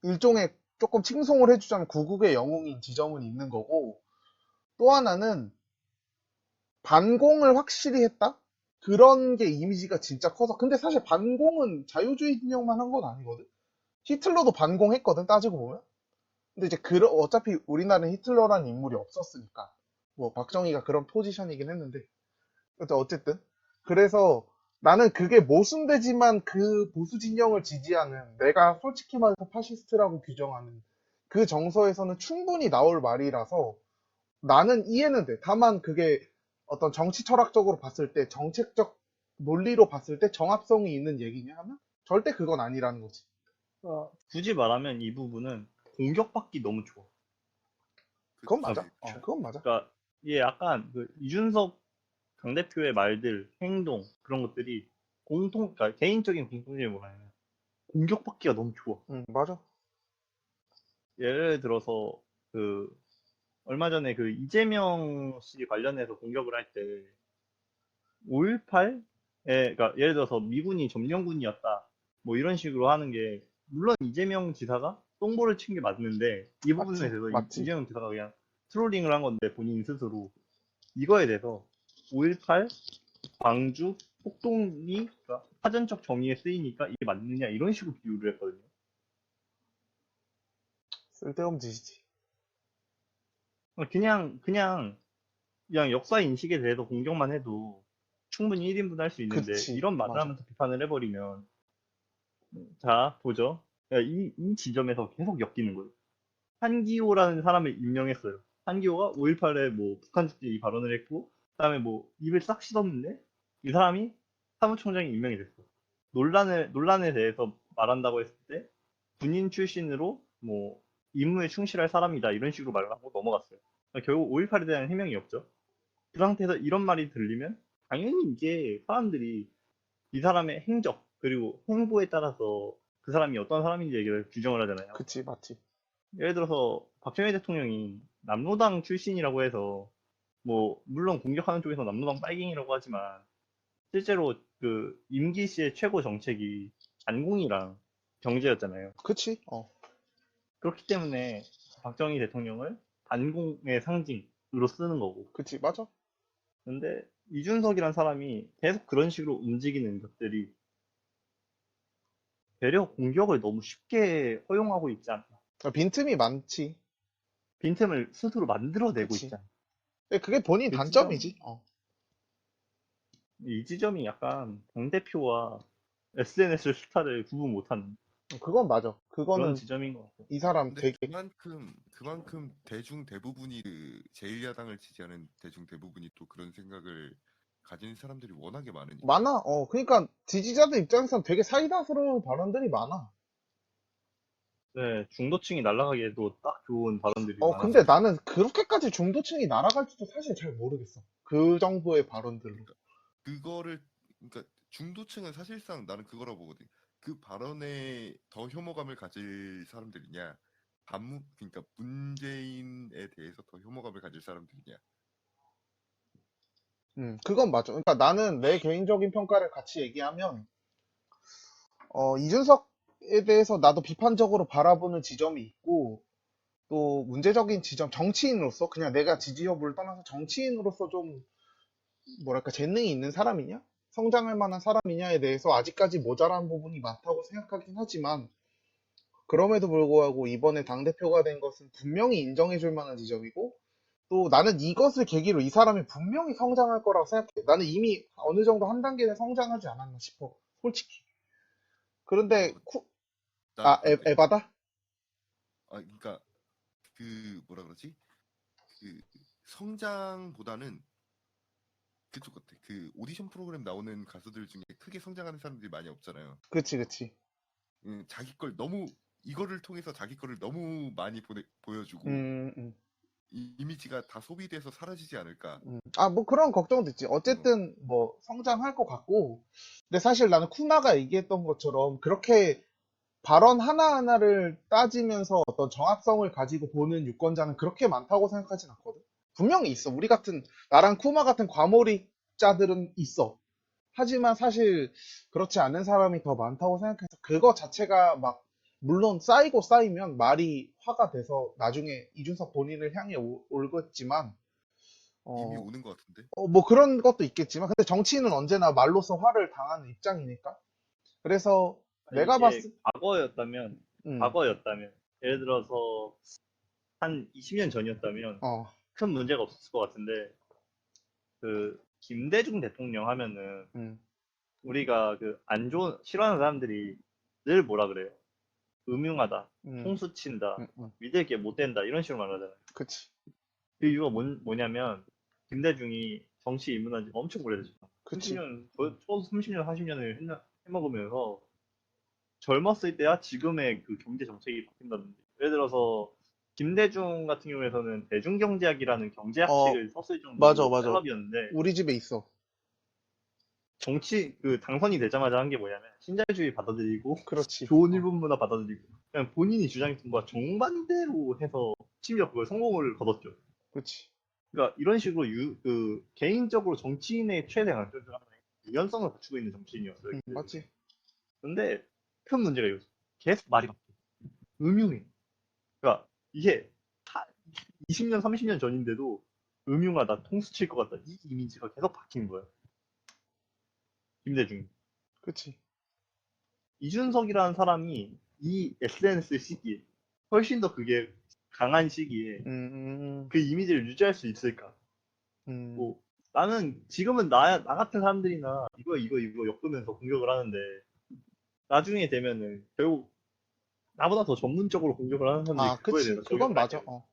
일종의 조금 칭송을 해주자면 구국의 영웅인 지점은 있는 거고 또 하나는 반공을 확실히 했다? 그런 게 이미지가 진짜 커서 근데 사실 반공은 자유주의 진영만 한 건 아니거든. 히틀러도 반공했거든 따지고 보면. 근데 이제 어차피 우리나라는 히틀러라는 인물이 없었으니까 뭐 박정희가 그런 포지션이긴 했는데 근데 어쨌든 그래서 나는 그게 모순되지만 그 보수 진영을 지지하는 내가 솔직히 말해서 파시스트라고 규정하는 그 정서에서는 충분히 나올 말이라서 나는 이해는 돼. 다만 그게 어떤 정치 철학적으로 봤을 때 정책적 논리로 봤을 때 정합성이 있는 얘기냐 하면 절대 그건 아니라는 거지. 굳이 말하면 이 부분은 공격받기 너무 좋아. 그건 그치. 맞아. 그건 맞아. 그러니까 이게 약간 그 이준석 당대표의 말들, 행동 그런 것들이 그러니까 개인적인 공통점이 뭐냐면 공격받기가 너무 좋아. 응, 맞아. 예를 들어서 그 얼마 전에 그 이재명 씨 관련해서 공격을 할 때 5.18에 그러니까 예를 들어서 미군이 점령군이었다 뭐 이런 식으로 하는 게 물론 이재명 지사가 똥보를 친 게 맞는데 이 부분에 맞지. 대해서 맞지. 이재명 지사가 그냥 트롤링을 한 건데 본인 스스로 이거에 대해서 5.18 광주 폭동이 그러니까 사전적 정의에 쓰이니까 이게 맞느냐 이런 식으로 비유를 했거든요. 쓸데없는 짓이지. 그냥 역사 인식에 대해서 공격만 해도 충분히 1인분 할 수 있는데 그치. 이런 말을 맞아. 하면서 비판을 해버리면 자 보죠. 이 지점에서 계속 엮이는 거예요. 한기호라는 사람을 임명했어요. 한기호가 5.18에 뭐 북한 특집 이 발언을 했고, 그다음에 뭐 입을 싹 씻었는데 이 사람이 사무총장이 임명이 됐어. 논란에 대해서 말한다고 했을 때 군인 출신으로 뭐 임무에 충실할 사람이다 이런 식으로 말을 하고 넘어갔어요. 그러니까 결국 5.18에 대한 해명이 없죠. 그 상태에서 이런 말이 들리면 당연히 이게 사람들이 이 사람의 행적 그리고 행보에 따라서 그 사람이 어떤 사람인지 얘기를 규정을 하잖아요. 그치, 맞지. 예를 들어서 박정희 대통령이 남로당 출신이라고 해서 뭐 물론 공격하는 쪽에서 남로당 빨갱이라고 하지만 실제로 그 임기 씨의 최고 정책이 안공이랑 경제였잖아요. 그치? 그렇기 때문에 박정희 대통령을 반공의 상징으로 쓰는 거고. 그치, 맞아. 근데 이준석이란 사람이 계속 그런 식으로 움직이는 것들이 배려 공격을 너무 쉽게 허용하고 있지 않나. 빈틈이 많지. 빈틈을 스스로 만들어내고 그치. 있지 않나. 근데 그게 본인 그 단점이지. 이 지점이 약간 당대표와 SNS 스타를 구분 못하는 그건 맞아. 그런 그거는 지점인 것 같아요. 이 사람 근데 되게 그만큼 대중 대부분이 그 제1야당을 지지하는 대중 대부분이 또 그런 생각을 가진 사람들이 워낙에 많으니까. 많아. 그러니까 지지자들 입장에서는 되게 사이다스러운 발언들이 많아. 네, 중도층이 날아가기에도 딱 좋은 발언들이 근데 많아서. 나는 그렇게까지 중도층이 날아갈지도 사실 잘 모르겠어. 그 정도의 발언들로. 그거를 그러니까 중도층은 사실상 나는 그거라고 보거든. 그 발언에 더 혐오감을 가질 사람들이냐, 그러니까 문재인에 대해서 더 혐오감을 가질 사람들이냐. 그건 맞아. 그러니까 나는 내 개인적인 평가를 같이 얘기하면, 이준석에 대해서 나도 비판적으로 바라보는 지점이 있고, 또 문제적인 지점, 정치인으로서, 그냥 내가 지지 여부를 떠나서 정치인으로서 좀, 뭐랄까, 재능이 있는 사람이냐? 성장할 만한 사람이냐에 대해서 아직까지 모자란 부분이 많다고 생각하긴 하지만, 그럼에도 불구하고 이번에 당대표가 된 것은 분명히 인정해줄 만한 지점이고, 또 나는 이것을 계기로 이 사람이 분명히 성장할 거라고 생각해. 나는 이미 어느 정도 한 단계는 성장하지 않았나 싶어. 솔직히. 그런데, 나도 그래. 에바다? 그러니까 그 뭐라 그러지? 그 성장보다는 그쪽 같아. 그 오디션 프로그램 나오는 가수들 중에 크게 성장하는 사람들이 많이 없잖아요. 그치, 그치. 자기 걸 너무 이거를 통해서 자기 거를 너무 많이 보여주고 이미지가 다 소비돼서 사라지지 않을까. 뭐 그런 걱정도 있지. 어쨌든 뭐 성장할 것 같고. 근데 사실 나는 쿠나가 얘기했던 것처럼 그렇게 발언 하나하나를 따지면서 어떤 정합성을 가지고 보는 유권자는 그렇게 많다고 생각하진 않거든. 분명히 있어. 우리 같은, 나랑 쿠마 같은 과몰입자들은 있어. 하지만 사실 그렇지 않은 사람이 더 많다고 생각해서 그거 자체가 막, 물론 쌓이고 쌓이면 말이 화가 돼서 나중에 이준석 본인을 향해 올겠지만, 이미 어, 오는 것 같은데. 뭐 그런 것도 있겠지만, 근데 정치인은 언제나 말로써 화를 당하는 입장이니까. 그래서 내가 이게 봤을, 음, 과거였다면, 예를 들어서 한 20년 전이었다면 어, 큰 문제가 없었을 것 같은데, 그 김대중 대통령 하면은 음, 우리가 그 안 좋은 싫어하는 사람들이 늘 뭐라 그래요? 음흉하다, 음, 통수 친다, 음, 음. 믿을 게 못 된다 이런 식으로 말하잖아요. 그치, 그 이유가 뭐냐면 김대중이 정치 입문한 지 엄청 오래됐죠. 그치. 30년, 초소 30년, 40년을 해먹으면서 젊었을 때야 지금의 그 경제 정책이 바뀐다든지. 예를 들어서 김대중 같은 경우에서는 대중경제학이라는 어, 경제학식을 썼을 맞아, 정도로 맞아. 셀럽이었는데 우리 집에 있어. 그 당선이 되자마자 한 게 뭐냐면 신자유주의 받아들이고 그렇지. 좋은 일본 문화 받아들이고 그냥 본인이 주장했던 거와 정반대로 해서 심지어 그걸 성공을 거뒀죠. 그치. 그러니까 이런 식으로 개인적으로 정치인의 최대 강점 중 하나는 유연성을 갖추고 있는 정치인이었어요. 맞지. 근데 큰 문제가 이거죠. 계속 말이 바뀌어. 음흉해. 그러니까 이게 20년, 30년 전인데도 음흉하다, 통수 칠 것 같다 이 이미지가 계속 바뀐 거예요. 김대중. 그치. 이준석이라는 사람이 이 SNS 시기에 훨씬 더 그게 강한 시기에 그 이미지를 유지할 수 있을까? 뭐 나는 지금은 나 같은 사람들이나 이거 엮으면서 공격을 하는데 나중에 되면은 결국 나보다 더 전문적으로 공격을 하는 사람들이 그거에 그치. 대해서 그건 저격을 할 맞아. 거예요.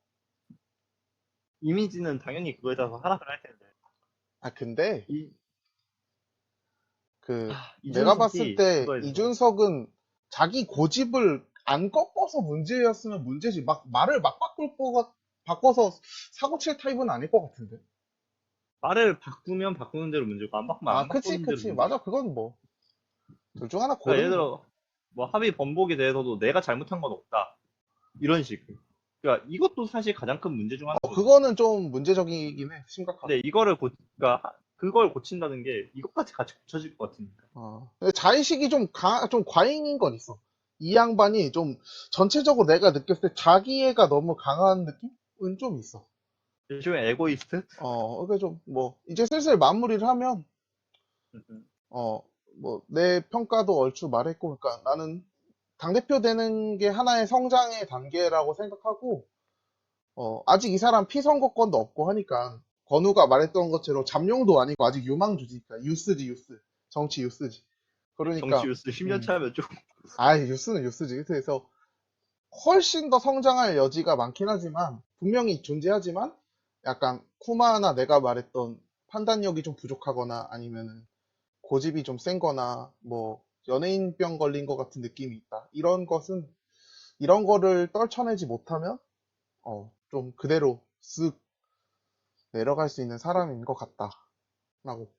이미지는 당연히 그거에 따라서 하락을 할 텐데. 아, 근데, 이, 그, 이준석이 내가 봤을 때, 그거에서 이준석은 자기 고집을 안 꺾어서 문제였으면 문제지. 막, 말을 막 바꿔서 사고 칠 타입은 아닐 것 같은데. 말을 바꾸면 바꾸는 대로 문제고 안 바꾸면 아, 안 그치, 바꾸는 대로 그치. 문제고. 맞아. 그건 뭐, 둘 중 하나 그러니까 예를 고르는 거야. 들어 뭐 합의 번복에 대해서도 내가 잘못한 건 없다. 이런 식. 그러니까 이것도 사실 가장 큰 문제 중 하나거든요. 그거는 좀 문제적이긴 해. 심각하게. 근데 이거를 그러니까 그걸 고친다는 게 이것까지 같이 고쳐질 것 같으니까. 근데 자의식이 좀 과잉인 건 있어. 이 양반이 좀 전체적으로 내가 느꼈을 때 자기애가 너무 강한 느낌은 좀 있어. 일종의 에고이스트? 그게 좀, 이제 슬슬 마무리를 하면, 내 평가도 얼추 말했고, 그러니까 나는 당대표 되는 게 하나의 성장의 단계라고 생각하고, 아직 이 사람 피선거권도 없고 하니까, 건우가 말했던 것처럼 잠룡도 아니고 아직 유망주지니까, 유스지, 유스. 정치 유스지. 그러니까, 정치 뉴스 10년 차면 좀 유스는 유스지. 그래서 훨씬 더 성장할 여지가 많긴 하지만, 분명히 존재하지만, 약간 쿠마나 내가 말했던 판단력이 좀 부족하거나 아니면은 고집이 좀 센 거나 연예인병 걸린 것 같은 느낌이 있다. 이런 거를 떨쳐내지 못하면 좀 그대로 쓱 내려갈 수 있는 사람인 것 같다라고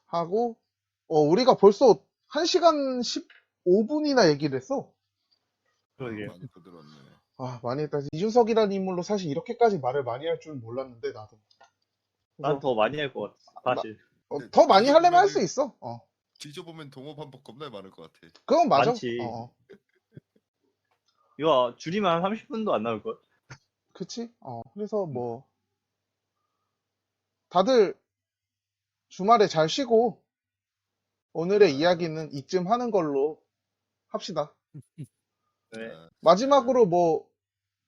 하고 우리가 벌써 1시간 15분이나 얘기를 했어. 그러게. 많이 거들었네. 많이 했다. 이준석이라는 인물로 사실 이렇게까지 말을 많이 할 줄 몰랐는데 나도. 난 그래서 더 많이 할 것 같아. 사실. 더 많이 하려면 할 수 있어. 뒤져보면 동업 한복 겁나 많을 것 같아. 그건 맞아. 많지. 이거 줄이면 한 30분도 안 나올 걸. 그치? 그래서 다들 주말에 잘 쉬고, 오늘의 이야기는 이쯤 하는 걸로 합시다. 네. 마지막으로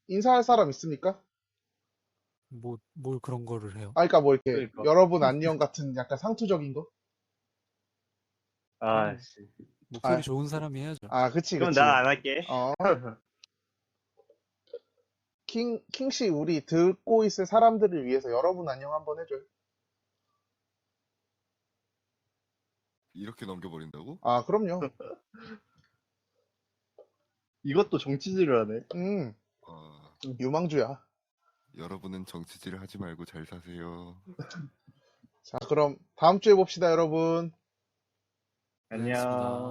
인사할 사람 있습니까? 뭘 그런 거를 해요. 그러니까 이렇게, 그러니까. 여러분 안녕 같은 약간 상투적인 거? 아씨. 목소리 아. 좋은 사람이 해야죠. 그치, 그럼 그치. 난 안 할게. 킹씨, 우리 듣고 있을 사람들을 위해서 여러분 안녕 한번 해줘요. 이렇게 넘겨버린다고? 그럼요. 이것도 정치질을 하네. 아, 유망주야. 여러분은 정치질 하지 말고 잘 사세요. 자, 그럼 다음 주에 봅시다, 여러분. 네, 알겠습니다. 안녕.